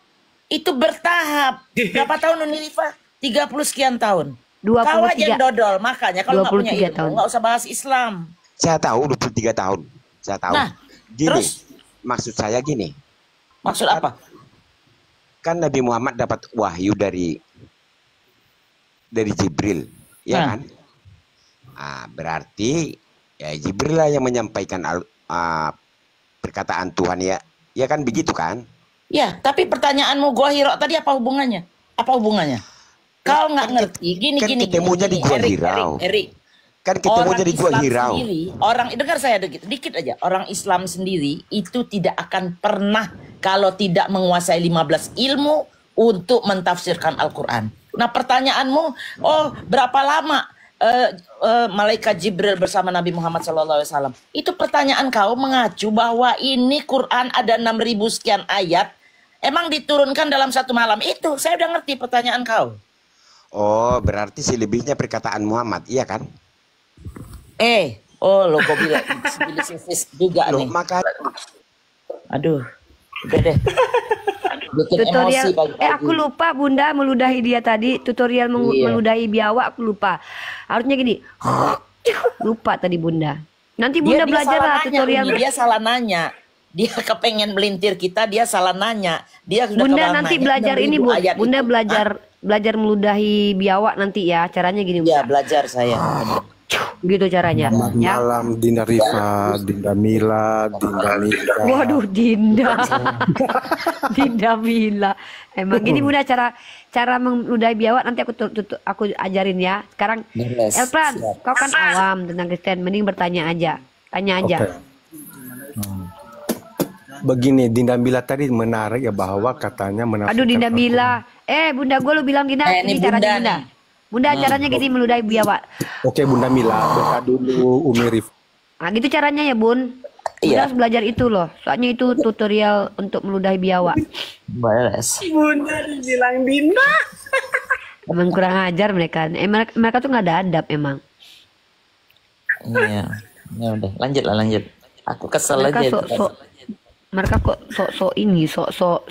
Itu bertahap. Berapa tahun Uni Rifa? 30 sekian tahun. 23. Kau aja yang dodol. Makanya kalau nggak punya 23 ilmu, tahun. nggak usah bahas Islam. Saya tahu 23 tahun. Saya tahu. Nah, Gini, terus? maksud saya gini. Maksud apa? Kan Nabi Muhammad dapat wahyu dari Jibril, ya Nah. kan? Berarti ya Jibril lah yang menyampaikan perkataan Tuhan, ya kan begitu kan? Ya, tapi pertanyaanmu Gua Hiro tadi apa hubungannya? Apa hubungannya? Kau nggak ngerti. Gini, kan gini, ketemunya gini. di Gua Erik, Hirau. Erik. Kan ketemunya di Gua Islam Hirau. sendiri, dengar saya dikit aja. Orang Islam sendiri itu tidak akan pernah kalau tidak menguasai 15 ilmu untuk mentafsirkan Al-Quran. Nah pertanyaanmu, berapa lama malaikat Jibril bersama Nabi Muhammad SAW? Itu pertanyaan kau mengacu bahwa ini Quran ada 6.000 sekian ayat. Emang diturunkan dalam satu malam itu? Saya udah ngerti pertanyaan kau. Oh, berarti selebihnya perkataan Muhammad, iya kan? Lo kok bilang sivilis juga Loh, nih. maka Aduh, udah deh. Bikin Tutorial. emosi pagi-pagi. Aku lupa Bunda meludahi dia tadi. Tutorial Iya. meludahi biawak aku lupa. Harusnya gini. Lupa tadi Bunda. Nanti Bunda belajar salah lah nanya, tutorial. Umi. Dia salah nanya. Dia kepengen melintir kita, dia salah nanya. Dia sudah Bunda kelar nanti nanya belajar 6.000 ini Bu. ayat Bunda itu. belajar meludahi biawak nanti ya. Caranya gini. Ya, belajar saya. Gitu caranya. Selamat Ya. malam Dinda Rifa, Dinda Mila, Dinda Nika. Waduh, Dinda. Dinda Mila. Emang gini Bunda cara meludahi biawak nanti aku ajarin ya. Sekarang Beres. Elpran, Siap. kau kan awam tentang Kristen, mending bertanya aja. Tanya aja. Oke. Begini, Dinda Mila tadi menarik ya bahwa katanya menafsirkan Aduh Dinda Mila. Bunda gue lu bilang Dinda, ini ini caranya Bunda Bunda. nih. Bunda caranya gini meludahi biawak. Oke, Bunda Mila, doa dulu Umi Rif. Nah gitu caranya ya Bun. Bunda Iya. harus belajar itu loh. Soalnya itu tutorial untuk meludahi biawak. Beres. Bunda dibilang Dinda. Emang kurang ajar mereka. Mereka tuh nggak ada adab emang. Iya. Ya udah, lanjut. Aku kesel Mereka aja. mereka kok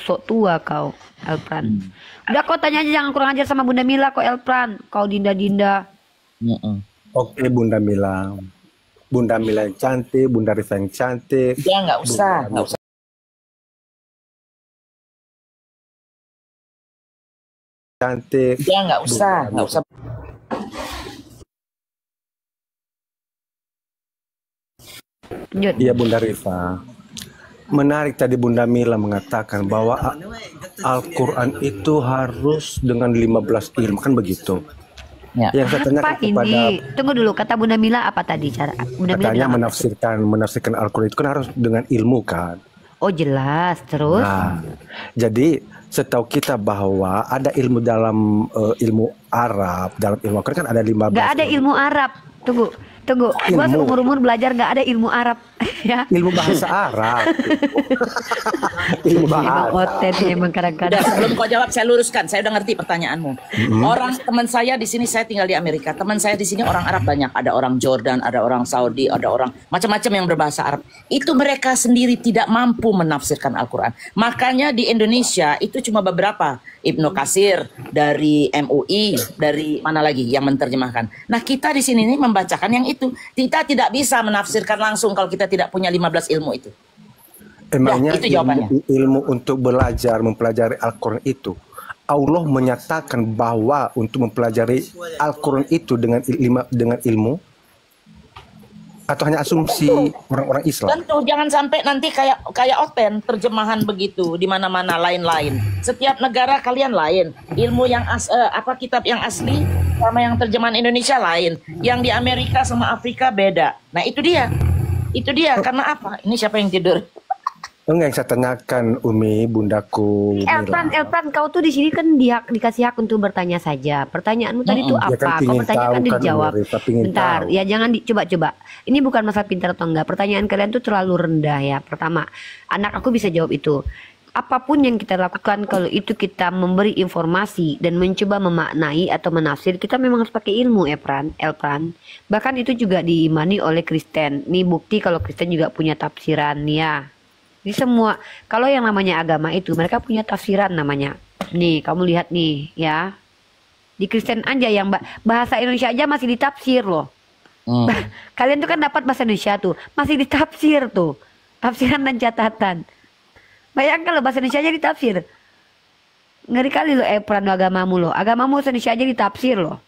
sok tua kau, Elpran. Udah kau tanya aja, jangan kurang ajar sama Bunda Mila kok Elpran. Kau Dinda. Oke, Bunda Mila. Bunda Mila yang cantik, Bunda Rif yang cantik. Ya nggak usah. Cantik. Ya nggak usah. Iya Bunda Rifa. Menarik tadi Bunda Mila mengatakan bahwa Al-Quran itu harus dengan 15 ilmu, kan begitu. Ya. Yang saya tanyakan Apa kepada ini? Tunggu dulu, kata Bunda Mila apa tadi cara? Bunda Mila katanya bilang apa? menafsirkan Al-Quran itu kan harus dengan ilmu kan. Oh jelas, terus? Nah, jadi setahu kita bahwa ada ilmu dalam ilmu Arab, dalam ilmu Al-Quran kan ada 15. Gak ada ilmu Arab. Tunggu. Gua Ilmu. seumur-umur belajar gak ada ilmu Arab. Ya. Ilmu bahasa Arab. Ilmu Emang bahasa. otet emang Udah, kadang-kadang. sebelum kau jawab saya luruskan. Saya udah ngerti pertanyaanmu. Orang teman saya di sini, saya tinggal di Amerika. Teman saya di sini orang Arab banyak. Ada orang Jordan, ada orang Saudi, ada orang macam-macam yang berbahasa Arab. Itu mereka sendiri tidak mampu menafsirkan Al-Quran. Makanya di Indonesia itu cuma beberapa. Ibnu Katsir dari MUI, dari mana lagi yang menerjemahkan. Nah kita di sini nih membacakan yang itu. Kita tidak bisa menafsirkan langsung kalau kita tidak punya 15 ilmu itu. Emangnya itu jawabannya. ilmu untuk mempelajari Al-Quran itu, Allah menyatakan bahwa untuk mempelajari Al-Quran itu dengan ilmu, atau hanya asumsi orang-orang Islam? Tentu jangan sampai nanti kayak Oten terjemahan begitu di mana-mana lain-lain. Setiap negara kalian lain. Ilmu yang kitab yang asli sama yang terjemahan Indonesia lain. Yang di Amerika sama Afrika beda. Nah, itu dia. Itu dia karena apa? Ini siapa yang tidur? Enggak, yang saya tanyakan Umi, bundaku Mira. Elpran, kau tuh di sini kan dikasih hak untuk bertanya saja. Pertanyaanmu tadi tuh Dia kan apa? Kau pingin bertanya tahu kan kan, dijawab. Umi, Rita, pingin Bentar, tahu. ya jangan coba-coba. Ini bukan masalah pintar atau enggak. Pertanyaan kalian tuh terlalu rendah ya. Pertama, anak aku bisa jawab itu. Apapun yang kita lakukan kalau itu kita memberi informasi dan mencoba memaknai atau menafsir, kita memang harus pakai ilmu, Elpran. Bahkan itu juga diimani oleh Kristen. Nih bukti kalau Kristen juga punya tafsiran ya. Di semua, kalau yang namanya agama itu mereka punya tafsiran namanya. Nih, kamu lihat nih ya. Di Kristen aja yang bahasa Indonesia aja masih ditafsir loh. Kalian tuh kan dapat bahasa Indonesia tuh, masih ditafsir tuh. Tafsiran dan catatan. Bayangkan loh bahasa Indonesia aja ditafsir. Ngeri kali loh peran agamamu loh. Agamamu bahasa Indonesia aja ditafsir loh.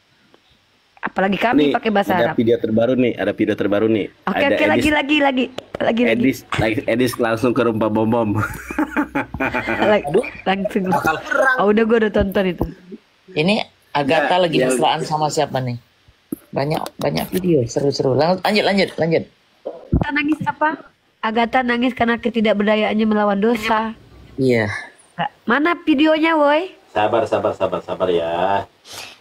Apalagi kami pakai bahasa Arab. Ada video terbaru nih. Oke, lagi. Edis langsung ke rumah bom. Langsung. Udah gue udah tonton itu. Ini Agatha lagi mesraan sama siapa nih? Banyak video seru-seru. Lanjut. Agatha nangis apa? Agatha nangis karena ketidakberdayaannya melawan dosa. Iya. Mana videonya, woi? Sabar ya.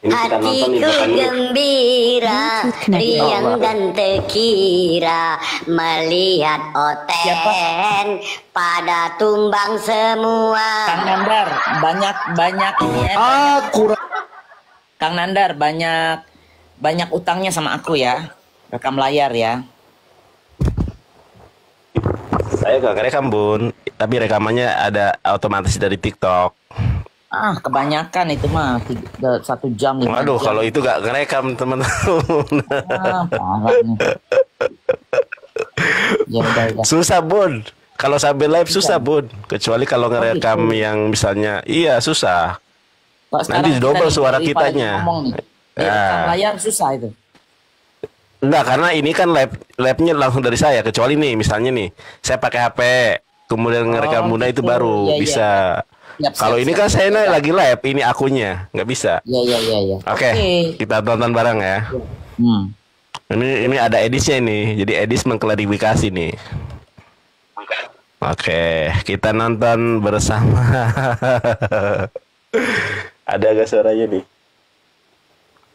Ini kita nonton nih. Hatiku gembira, riang dan terkira melihat Oten pada tumbang semua. Kang Nandar, banyak ini ya. Kang Nandar, banyak utangnya sama aku ya. Rekam layar ya. Saya gak rekam, Bun. Tapi rekamannya ada otomatis dari TikTok. Kebanyakan itu mah 1 jam. Waduh, kalau itu gak ngerekam teman-teman. Susah, Bun. Kalau sambil live susah, Bun. Kecuali kalau ngerekam yang misalnya, iya susah. Nanti double suara kitanya. Rekam layar susah itu. Enggak, karena ini kan live-nya langsung dari saya. Kecuali nih, misalnya nih, saya pakai HP, kemudian ngerekam Bunda itu baru bisa. Kalau ini kan saya lagi live, ini akunnya, nggak bisa. Iya. Oke, kita tonton bareng ya. Ini ada Edisnya nih, jadi Edis mengklarifikasi nih. Oke, kita nonton bersama. Ada agak suaranya nih.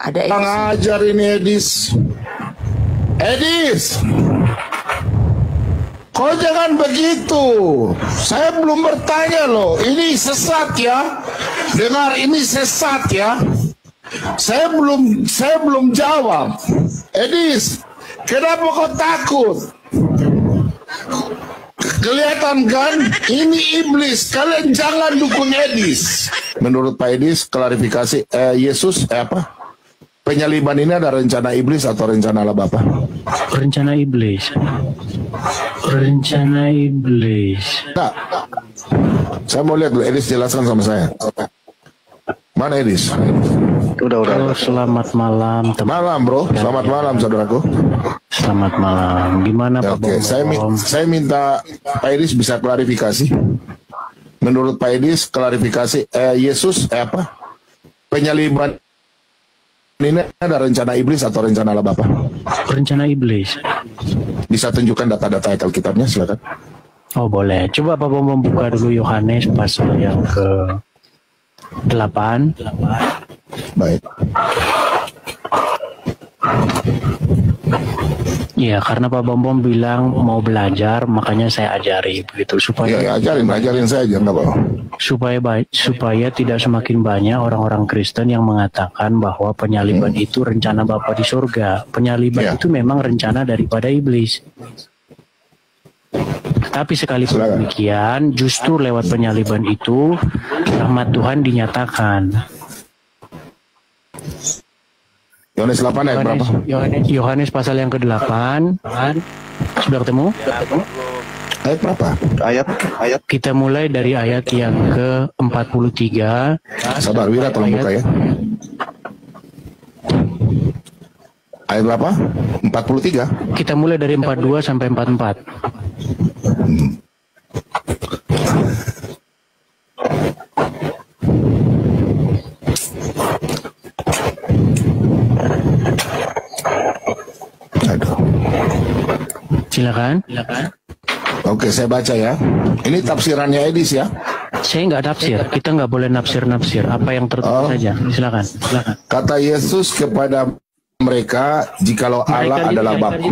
Ada Edis. Ngajar ini Edis. Kau jangan begitu. Saya belum bertanya loh. Ini sesat ya. Dengar, ini sesat ya. Saya belum jawab. Edis, kenapa kau takut? Kelihatan kan? Ini iblis. Kalian jangan dukung Edis. Menurut Pak Edis, klarifikasi Yesus apa? Penyaliban ini ada rencana iblis atau rencana Allah Bapa? Rencana iblis. Nah, saya mau lihat dulu. Edis jelaskan sama saya. Mana Edis? Udah. Selamat malam, teman. Malam, bro. Selamat malam, saudaraku. Selamat malam. Gimana, Pak? Oke, saya minta Pak Edis bisa klarifikasi. Menurut Pak Edis, klarifikasi Yesus apa? Penyaliban ini ada rencana iblis atau rencana Allah Bapa? Rencana iblis. Bisa tunjukkan data-data ayat Alkitabnya, silakan. Oh, boleh. Coba Pak Bom buka dulu Yohanes pasal yang ke-8. Baik. Iya, karena Pak Bom bilang mau belajar, makanya saya ajari begitu supaya. Ya, ajarin saya aja, nggak apa-apa. Supaya tidak semakin banyak orang-orang Kristen yang mengatakan bahwa penyaliban itu rencana Bapa di surga. Penyaliban itu memang rencana daripada iblis. Tapi sekalipun demikian, justru lewat penyaliban itu rahmat Tuhan dinyatakan. Yohanes 8 ayat berapa? Yohanes pasal yang ke-8. Sudah ketemu? Ayat berapa? Ayat. Kita mulai dari ayat yang ke-43. Sabar, Wira tolong buka ya. Ayat berapa? 43. Kita mulai dari 42 sampai 44. Aduh. Silakan. Oke, saya baca ya. Ini tafsirannya Edis ya. Saya nggak tafsir. Kita nggak boleh nafsir-nafsir. Apa yang tertulis saja. Silakan. Silakan. Kata Yesus kepada mereka, jikalau Allah adalah Bapa.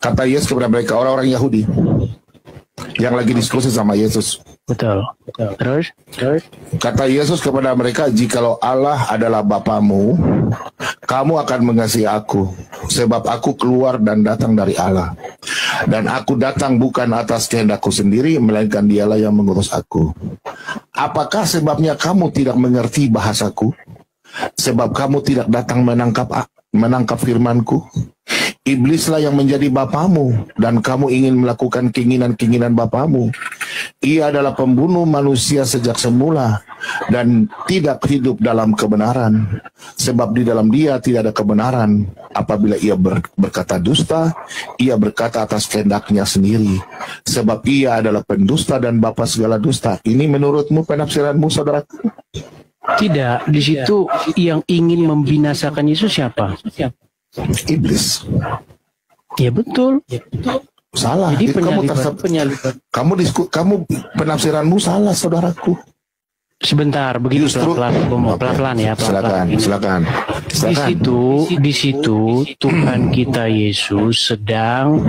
Kata Yesus kepada mereka, orang-orang Yahudi yang lagi diskusi sama Yesus. Betul. Terus? Kata Yesus kepada mereka, jikalau Allah adalah Bapamu, kamu akan mengasihi aku, sebab aku keluar dan datang dari Allah. Dan aku datang bukan atas kehendakku sendiri, melainkan dialah yang mengutus aku. Apakah sebabnya kamu tidak mengerti bahasaku? Sebab kamu tidak datang menangkap firmanku? Iblislah yang menjadi bapamu, dan kamu ingin melakukan keinginan-keinginan bapamu. Ia adalah pembunuh manusia sejak semula, dan tidak hidup dalam kebenaran. Sebab di dalam dia tidak ada kebenaran. Apabila ia berkata dusta, ia berkata atas kehendaknya sendiri. Sebab ia adalah pendusta dan bapa segala dusta. Ini menurutmu penafsiranmu, saudaraku? Tidak, di situ yang ingin membinasakan Yesus siapa? Iblis. Ya betul. Salah. Jadi kamu penafsiranmu salah, saudaraku. Sebentar, begitu pelan-pelan ya. Silakan. Di situ Tuhan kita Yesus sedang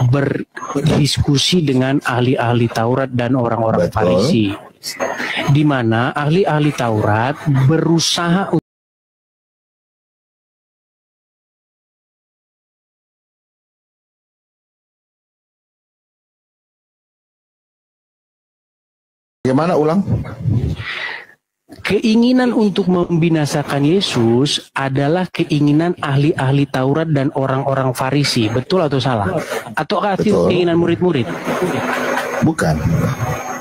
berdiskusi dengan ahli-ahli Taurat dan orang-orang Farisi, di mana ahli-ahli Taurat berusaha Bagaimana ulang? Keinginan untuk membinasakan Yesus adalah keinginan ahli-ahli Taurat dan orang-orang Farisi. Betul atau salah? Ataukah itu keinginan murid-murid? Bukan.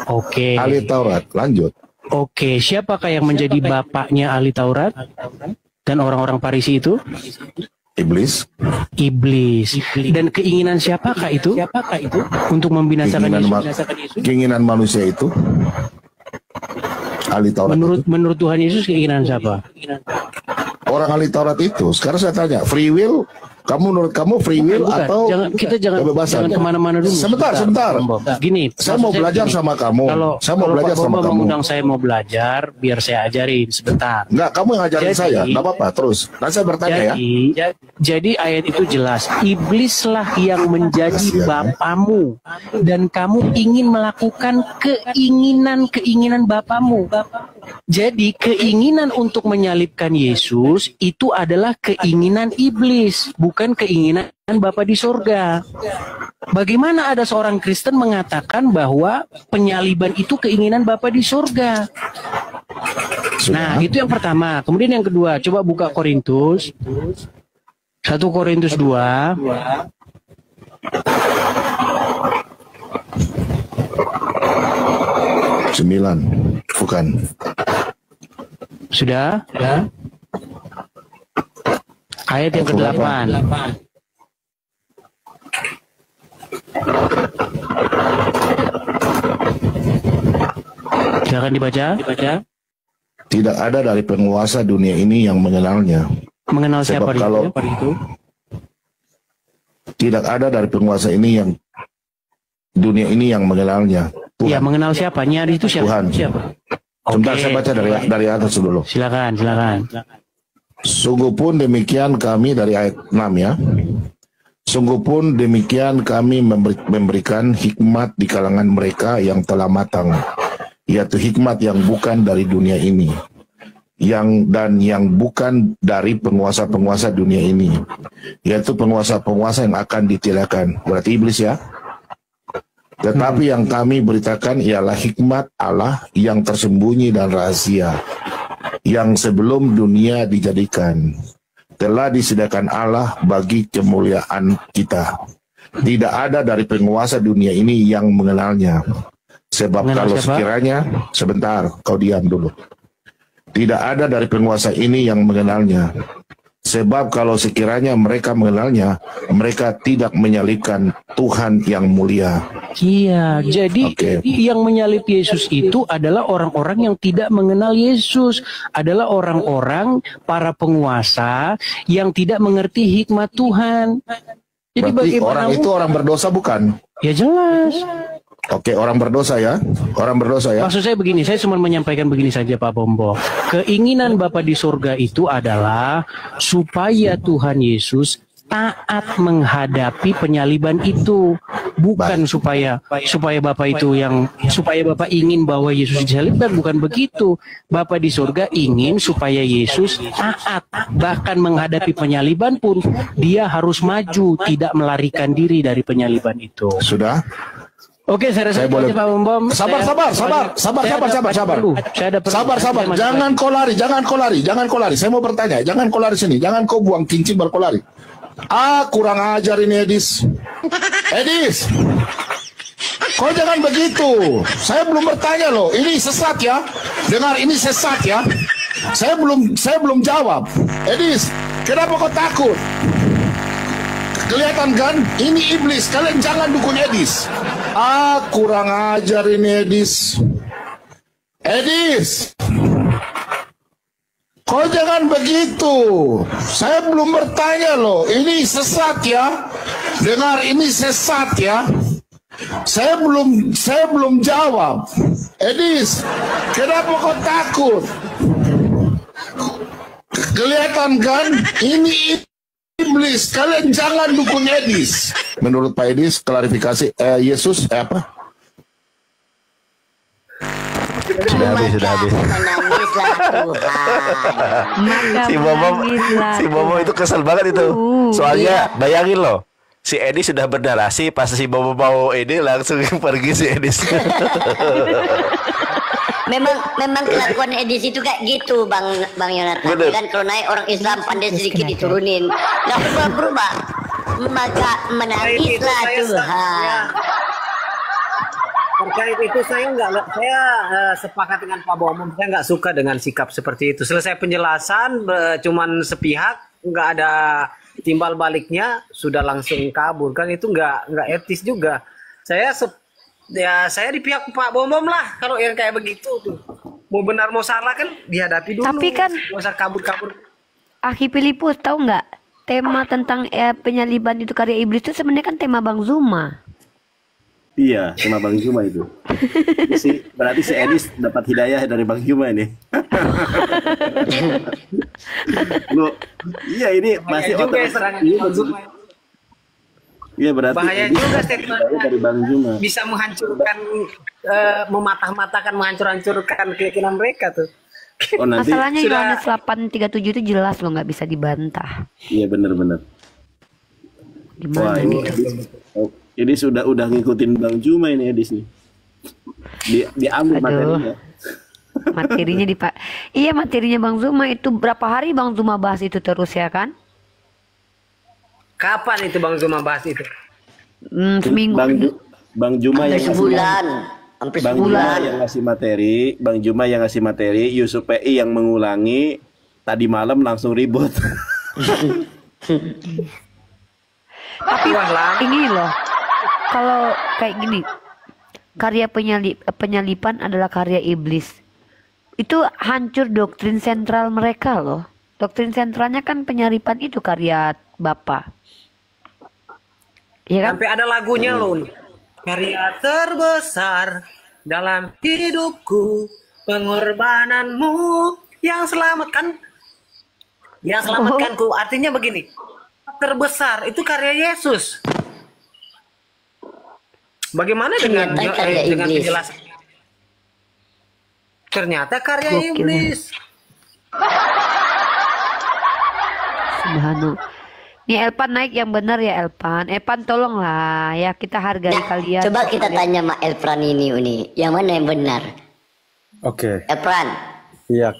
Oke. Ahli Taurat, lanjut. Oke, siapakah yang menjadi bapaknya ahli Taurat dan orang-orang Farisi itu? Iblis. Dan keinginan siapakah itu? Untuk membinasakan Yesus? Keinginan manusia itu. Ahli Taurat. Menurut Tuhan Yesus keinginan siapa? Orang ahli Taurat itu. Sekarang saya tanya, free will? Menurut kamu free will atau jangan kemana-mana dulu. Sebentar. Gini, saya mau belajar sama kamu. Kalau mengundang saya mau belajar, biar saya ajarin sebentar. Enggak, kamu yang ajarin saya. Enggak apa-apa, terus. Nanti saya bertanya ya. Jadi ayat itu jelas. Iblislah yang menjadi bapamu, dan kamu ingin melakukan keinginan bapamu. Jadi keinginan untuk menyalibkan Yesus itu adalah keinginan iblis, bukan keinginan Bapa di surga. Bagaimana ada seorang Kristen mengatakan bahwa penyaliban itu keinginan Bapa di surga? Nah, itu yang pertama. Kemudian yang kedua, coba buka Korintus 1 Korintus 2. Bukan. Sudah? Ayat yang ke-8. Silakan dibaca. Tidak ada dari penguasa dunia ini yang mengenalnya. Mengenal siapa itu? Tidak ada dari penguasa ini yang dunia ini yang mengenalnya. Tuhan. Ya, mengenal siapa? Nyari itu siapa? Tuhan. Sebentar, saya baca dari atas dulu. Silakan. Sungguh pun demikian kami dari ayat 6 ya. Sungguh pun demikian kami memberikan hikmat di kalangan mereka yang telah matang, yaitu hikmat yang bukan dari dunia ini, yang bukan dari penguasa-penguasa dunia ini, yaitu penguasa-penguasa yang akan ditiadakan. Berarti iblis ya. Tetapi yang kami beritakan ialah hikmat Allah yang tersembunyi dan rahasia, yang sebelum dunia dijadikan, telah disediakan Allah bagi kemuliaan kita. Tidak ada dari penguasa dunia ini yang mengenalnya. Sebab kalau sekiranya, sebentar, kau diam dulu. Tidak ada dari penguasa ini yang mengenalnya. Sebab kalau sekiranya mereka mengenalnya, mereka tidak menyalibkan Tuhan yang mulia. Iya, jadi yang menyalib Yesus itu adalah orang-orang yang tidak mengenal Yesus, adalah orang-orang para penguasa yang tidak mengerti hikmat Tuhan. Jadi Berarti orang bagaimana itu orang berdosa bukan? Ya jelas. Oke, orang berdosa ya. Orang berdosa ya. Maksud saya begini, saya cuma menyampaikan begini saja Pak Bombo. Keinginan Bapa di surga itu adalah supaya Tuhan Yesus taat menghadapi penyaliban itu, bukan supaya Bapak itu yang supaya Bapak ingin bahwa Yesus disalibkan, bukan begitu. Bapak di surga ingin supaya Yesus taat, bahkan menghadapi penyaliban pun dia harus maju, tidak melarikan diri dari penyaliban itu. Sudah? Oke, saya rasa boleh. Pak Bom. Sabar. Sabar. Jangan kau lari. Saya mau bertanya. Jangan kau lari sini. Jangan kau buang cincin baru kau lari. Kurang ajar ini Edis. Edis, kau jangan begitu. Saya belum bertanya loh. Ini sesat ya. Dengar, ini sesat ya. Saya belum jawab. Edis, kenapa kau takut? Kelihatan kan? Ini iblis. Kalian jangan dukung Edis. Kurang ajar ini Edis. Edis, kau jangan begitu. Saya belum bertanya loh. Ini sesat ya. Dengar, ini sesat ya. Saya belum jawab. Edis, kenapa kau takut? Kelihatan kan? Ini iblis. Kalian jangan dukung Edis. Menurut Pak Edis, klarifikasi Yesus apa? Sudah habis. Menangislah Tuhan. Si Bobo itu kesel banget itu. Soalnya bayangin loh, si Edi sudah bernarasi, pas si Bobo mau ini langsung pergi si Edis. Memang kelakuan Edis itu kayak gitu, Bang Yonatan. Bener. Kan kalau naik orang Islam pandai sedikit diturunin, nggak berubah. Maka menangislah Tuhan. Terkait itu saya sepakat dengan Pak Bomom. Saya nggak suka dengan sikap seperti itu. Selesai penjelasan, cuman sepihak, nggak ada timbal baliknya, sudah langsung kabur. Kan itu nggak etis juga. Saya di pihak Pak Bomom lah. Kalau yang kayak begitu tuh, mau benar mau salah kan dihadapi dulu. Tapi kan nggak usah kabur-kabur. Akhi Filipus, tahu nggak tema tentang penyaliban itu karya iblis itu sebenarnya kan tema Bang Zuma. Iya, tema Bang Zuma itu. Berarti si Edis dapat hidayah dari Bang Zuma ini. Iya ini masih juga serangan Bang Zuma. Iya berarti bahaya juga statementnya dari Bang Zuma. Bisa menghancurkan, mematah-matahkan, menghancur-hancurkan keyakinan mereka tuh. Oh, nanti masalahnya Yohanes 8:37 itu jelas loh, nggak bisa dibantah. Iya benar-benar. Gimana gitu? Ini udah ngikutin Bang Zuma ini Edis nih. Diambil materinya. Materinya Iya, materinya Bang Zuma itu berapa hari Bang Zuma bahas itu terus ya kan? Kapan itu Bang Zuma bahas itu? Seminggu. Bang Zuma yang sebulan. Bang Zuma yang ngasih materi, Bang Zuma yang ngasih materi, Yusuf PI yang mengulangi. Tadi malam langsung ribut. Tapi ini loh, kalau kayak gini, karya penyalipan adalah karya iblis. Itu hancur doktrin sentral mereka loh. Doktrin sentralnya kan penyalipan itu karya Bapa. Ya kan? Sampai ada lagunya loh. Karya terbesar dalam hidupku, pengorbananmu yang selamatkanku. Artinya begini, terbesar itu karya Yesus. Bagaimana dengan penjelasan? Ternyata karya iblis. Subhanallah. Nih Elpan naik yang benar ya Elpan. Elpan tolonglah ya, kita hargai kalian. Coba kita tanya Mak Elfran ini Uni, yang mana yang benar? Oke. Elfran. Iya.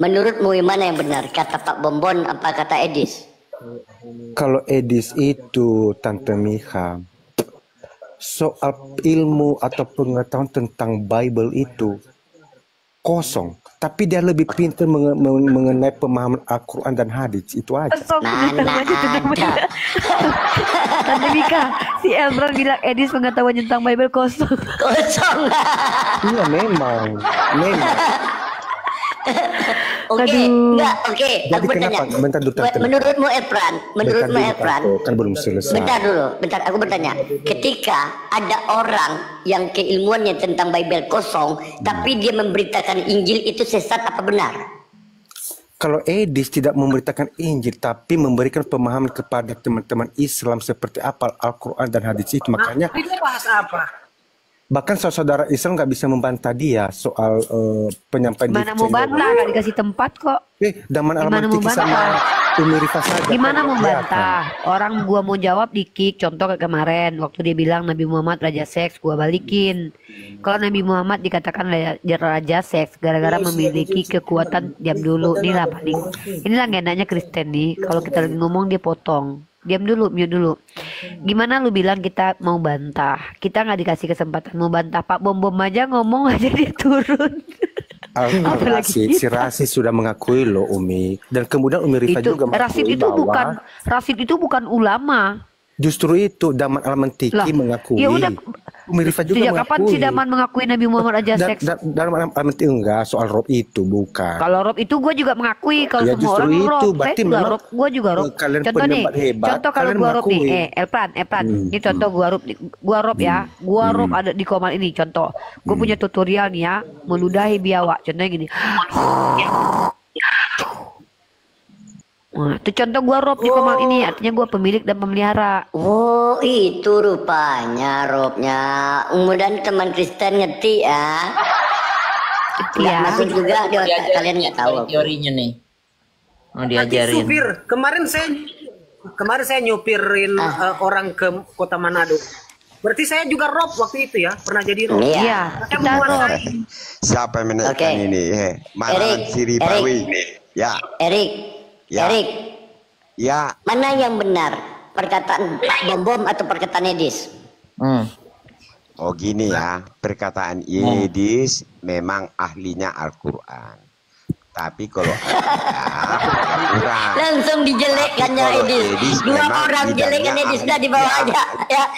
Menurutmu yang mana yang benar? Kata Pak Bombon apa kata Edis? Kalau Edis itu Tante Miha, soal ilmu atau pengetahuan tentang Bible itu kosong. Tapi dia lebih pintar mengenai pemahaman Al-Quran dan hadis, itu aja. Mana ada. Tante Mika, si Elbron bilang Edis pengetahuan tentang Bible kosong. Kosong. Iya memang. Oke, enggak, oke. Jadi Aku bertanya. kenapa? Bentar dulu. Menurutmu Efran, Kan belum selesai. bentar, aku bertanya. Ketika ada orang yang keilmuannya tentang Bible kosong, tapi dia memberitakan Injil, itu sesat apa benar? Kalau Edis tidak memberitakan Injil, tapi memberikan pemahaman kepada teman-teman Islam seperti apa Al-Quran dan hadis itu, makanya Itu bahas apa? bahkan saudara Islam nggak bisa membantah dia soal penyampaian. Mana mau bantah, nggak dikasih tempat kok. Daman Gimana mau Al-Mantiki sama bantah? Umi Rifa saja. Gimana mau Kelihatan. bantah? Orang gua mau jawab dikik. Contoh kayak kemarin waktu dia bilang Nabi Muhammad raja seks, gua balikin. Kalau Nabi Muhammad dikatakan raja seks gara-gara memiliki kekuatan, diam dulu. Inilah paling. Inilah gendanya Kristen nih. Kalau kita lagi ngomong dia potong. Diam dulu, mute dulu. Gimana lu bilang kita mau bantah? Kita nggak dikasih kesempatan mau bantah. Pak Bom aja ngomong aja dia turun. Rasid, si Rasid sudah mengakui loh Umi, dan kemudian Umi Rifa Itu juga Rasid mengakui itu bahwa Rasid itu bukan ulama. justru itu Daman Al-Mantiki Lah, mengakui. ya udah. Umi Rifa juga Sejak mengakui. kapan si Daman mengakui Nabi Muhammad raja seks? Daman Al-Mantiki enggak, soal rob itu bukan. Kalau rob itu gue juga mengakui. Kalau Ya, semua justru orang itu, rob, saya berarti juga memang, rob. Gue juga rob. kalian Contoh nih, pendapat hebat, contoh kalau kalian gue rob nih, mengakui. Elpran, ini contoh gue rob ya, gue rob ada di komal ini. Contoh, gue punya tutorial nih ya, meludahi biawak. Contohnya gini. Nah, itu contoh gua rob di komal ini, artinya gua pemilik dan pemelihara. Oh, itu rupanya robnya. Kemudian teman Kristen ngerti ya. Nggak Iya. masuk juga di otak kalian nggak tahu. Teorinya nih. Mau Nanti diajarin. supir. Kemarin saya nyupirin orang ke Kota Manado. Berarti saya juga rob waktu itu ya, pernah jadi rob. Iya, Saya menguasai. Siapa yang menaikkan ini? Maran Erik, Siribawi. Ya, Erik, Ya. Erik, ya. mana yang benar? Perkataan Pak Bom atau perkataan Edis? Oh gini ya, perkataan Yedis memang ahlinya Al-Quran. Tapi kalau Al-Quran Langsung dijelekkannya Tapi kalau Edis. Edis Dua memang orang bidangnya jelekan Edis sudah di bawah aja. Ya,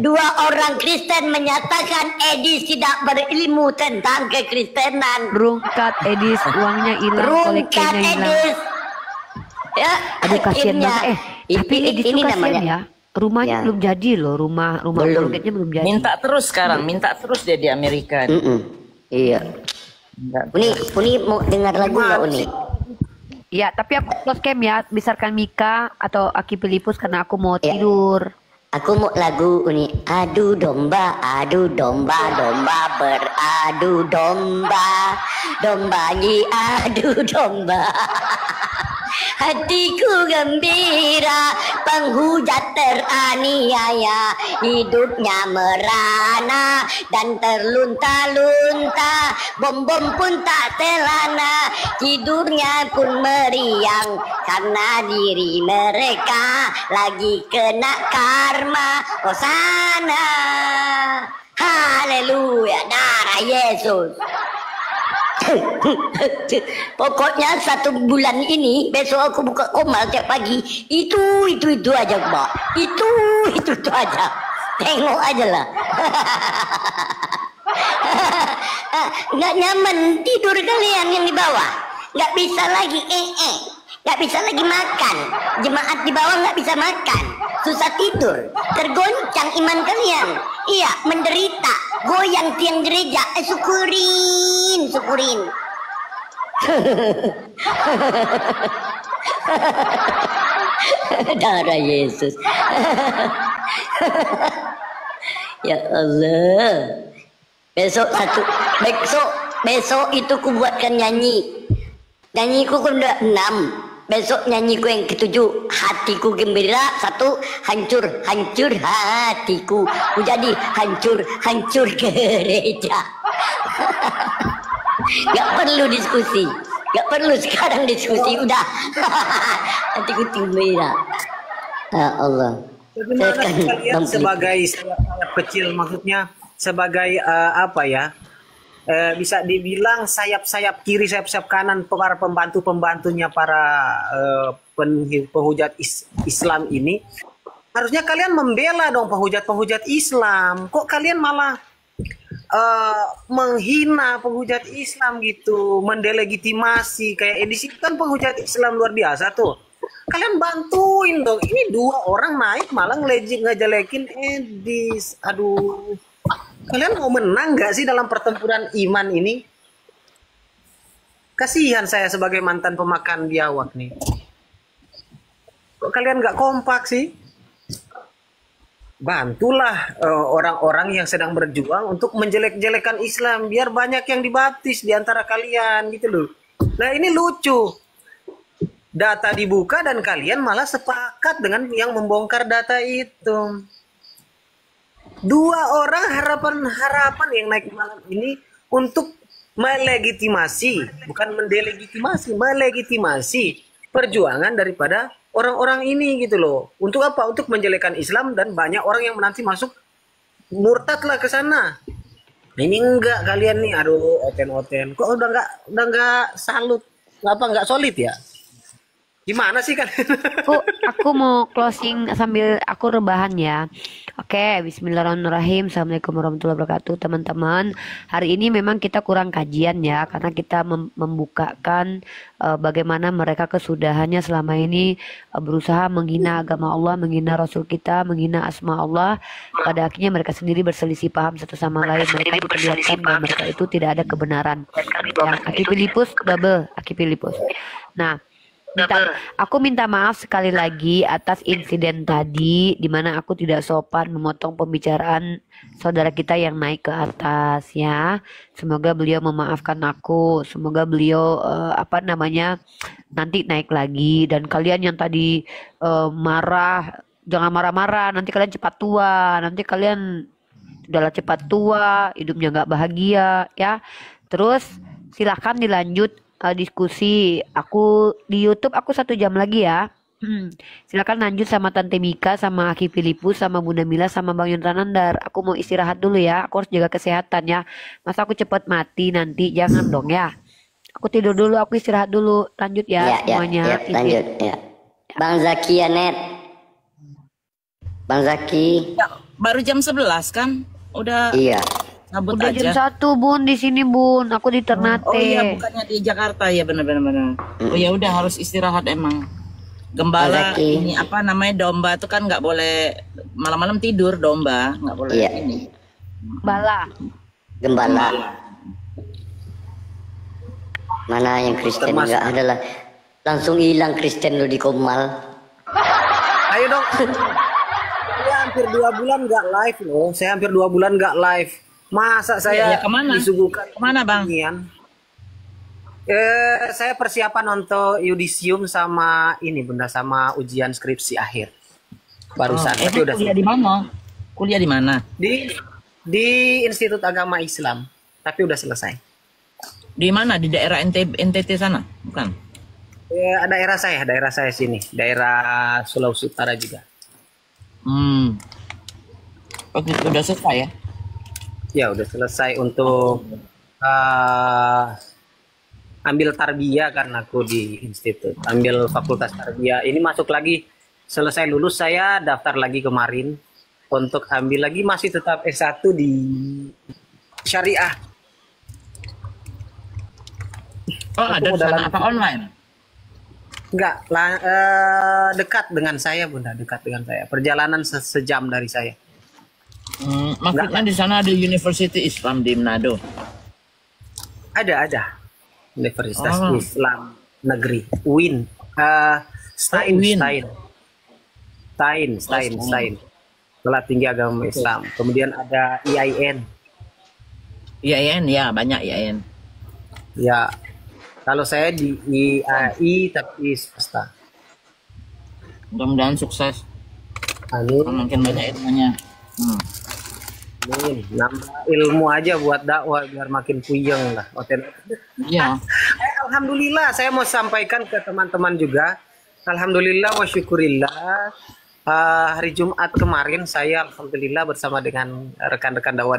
dua orang Kristen menyatakan Edis tidak berilmu tentang kekristenan. Rungkat Edis, uangnya hilang, Rungkat koleksinya hilang. Edis. Ya, Aduh kasihan akhirnya. banget. Tapi Edis tuh kasihan ya. Rumahnya belum jadi loh, rumah Belum. targetnya belum jadi. Minta terus sekarang, minta terus dia di Amerika. Iya. Uni mau dengar lagu nggak Uni? Ya, tapi aku close cam ya, besarkan Mika atau Aki Filipus karena aku mau tidur. Aku mau lagu Uni. Adu domba, domba beradu domba, domba adu domba. Hatiku gembira, penghujat teraniaya, hidupnya merana dan terlunta-lunta, bom-bom pun tak telana, tidurnya pun meriang, karena diri mereka lagi kena karma. Hosana, haleluya, darah Yesus. Pokoknya 1 bulan ini besok aku buka komal tiap pagi itu aja Mbak, itu aja, tengok aja lah. Nggak nyaman tidur kalian yang di bawah, nggak bisa lagi nggak bisa lagi makan, jemaat di bawah nggak bisa makan, susah tidur, tergoncang iman kalian, iya menderita, goyang tiang gereja, syukurin. Darah Yesus. Ya Allah. Besok itu ku buatkan nyanyi. Nyanyiku kan udah 6. Besok nyanyiku yang ke-7, hatiku gembira. 1, hancur hatiku. Ku jadi hancur gereja. Gak perlu diskusi. Gak perlu sekarang diskusi. Udah. Hatiku gembira. Ya Allah. Bagaimana kalian sebagai sayap kecil, maksudnya sebagai apa ya? Bisa dibilang sayap-sayap kiri, sayap-sayap kanan para pembantu-pembantunya para penghujat Islam ini. Harusnya kalian membela dong penghujat-penghujat Islam. Kok kalian malah menghina penghujat Islam gitu, mendelegitimasi kayak edisi kan penghujat Islam luar biasa tuh. Kalian bantuin dong. Ini 2 orang naik malah ngejelekin Edis. Aduh. Kalian mau menang gak sih dalam pertempuran iman ini? Kasihan saya sebagai mantan pemakan biawak nih. Kok kalian gak kompak sih? Bantulah orang-orang yang sedang berjuang untuk menjelek-jelekan Islam biar banyak yang dibaptis di antara kalian gitu loh. Nah ini lucu. Data dibuka dan kalian malah sepakat dengan yang membongkar data itu. 2 orang harapan yang naik malam ini untuk melegitimasi, bukan mendelegitimasi, melegitimasi perjuangan daripada orang-orang ini gitu loh. Untuk apa? Untuk menjelekan Islam dan banyak orang yang nanti masuk murtad lah ke sana. Ini enggak kalian nih, aduh oten-oten. Kok udah enggak salut, enggak solid ya? Gimana sih kalian? Aku mau closing sambil aku rebahan ya. Oke, bismillahirrahmanirrahim. Assalamualaikum warahmatullahi wabarakatuh, teman-teman. Hari ini memang kita kurang kajian ya, karena kita membukakan bagaimana mereka kesudahannya selama ini berusaha menghina agama Allah, menghina Rasul kita, menghina asma Allah. Pada akhirnya mereka sendiri berselisih paham satu sama lain. Mereka diperlihatkan bahwa mereka itu tidak ada kebenaran. Yang Aki Filipus. Nah, aku minta maaf sekali lagi atas insiden tadi di mana aku tidak sopan memotong pembicaraan saudara kita yang naik ke atas ya. Semoga beliau memaafkan aku. Semoga beliau nanti naik lagi. Dan kalian yang tadi marah, jangan marah-marah. Nanti kalian cepat tua. Nanti kalian sudahlah cepat tua, hidupnya nggak bahagia ya. Terus silahkan dilanjut diskusi aku di YouTube. Aku 1 jam lagi ya. Silakan lanjut sama Tante Mika, sama Aki Filipus, sama Bunda Mila, sama Bang Yontanandar. Aku mau istirahat dulu ya. Aku harus jaga kesehatan ya. Masa aku cepat mati nanti, jangan dong ya. Aku tidur dulu, aku istirahat dulu. Lanjut ya, semuanya. Lanjut ya. Bang Zaki ya Net. Bang Zaki. Ya, baru jam 11 kan? Udah. Iya. Udah jam 1 Bun di sini Bun. Aku di Ternate. Oh iya, bukannya di Jakarta ya, benar-benar. Oh ya udah, harus istirahat emang. Gembala ini apa namanya, domba tuh kan nggak boleh malam-malam tidur, domba nggak boleh ini. Gembala. Mana yang Kristen nggak adalah langsung hilang Kristen lo di Komal. Ayo dong. Saya hampir 2 bulan nggak live loh. Saya hampir 2 bulan nggak live. Masa saya disuguhkan kemana Bang? Saya persiapan untuk yudisium sama ini Bunda, sama ujian skripsi akhir barusan. Tapi udah kuliah di mana? Kuliah di mana? Di Institut Agama Islam, tapi udah selesai. Di mana? Di daerah NTT sana? Bukan? Daerah saya sini, daerah Sulawesi Utara juga. Oke, udah selesai ya? Ya udah selesai untuk ambil tarbiyah kan aku di institut, ambil fakultas tarbiyah. Ini masuk lagi, selesai lulus saya daftar lagi kemarin untuk ambil lagi, masih tetap S1 di syariah. Oh ada di sana apa online? Enggak, dekat dengan saya Bunda, dekat dengan saya. Perjalanan sejam dari saya. Maksudnya di sana ada University Islam di Manado? Ada. Universitas Islam Negeri UIN. Stein. Sekolah Tinggi Agama Islam. Kemudian ada IAIN. IAIN ya, banyak IAIN. Ya. Kalau saya di IAI tapi swasta. Mudah-mudahan sukses. Amin. Makin banyak ilmunya. Amin. Nambah ilmu aja buat dakwah biar makin puyeng lah. Iya. Alhamdulillah, saya mau sampaikan ke teman-teman juga. Alhamdulillah wa syukurillah. Hari Jumat kemarin saya alhamdulillah bersama dengan rekan-rekan dakwah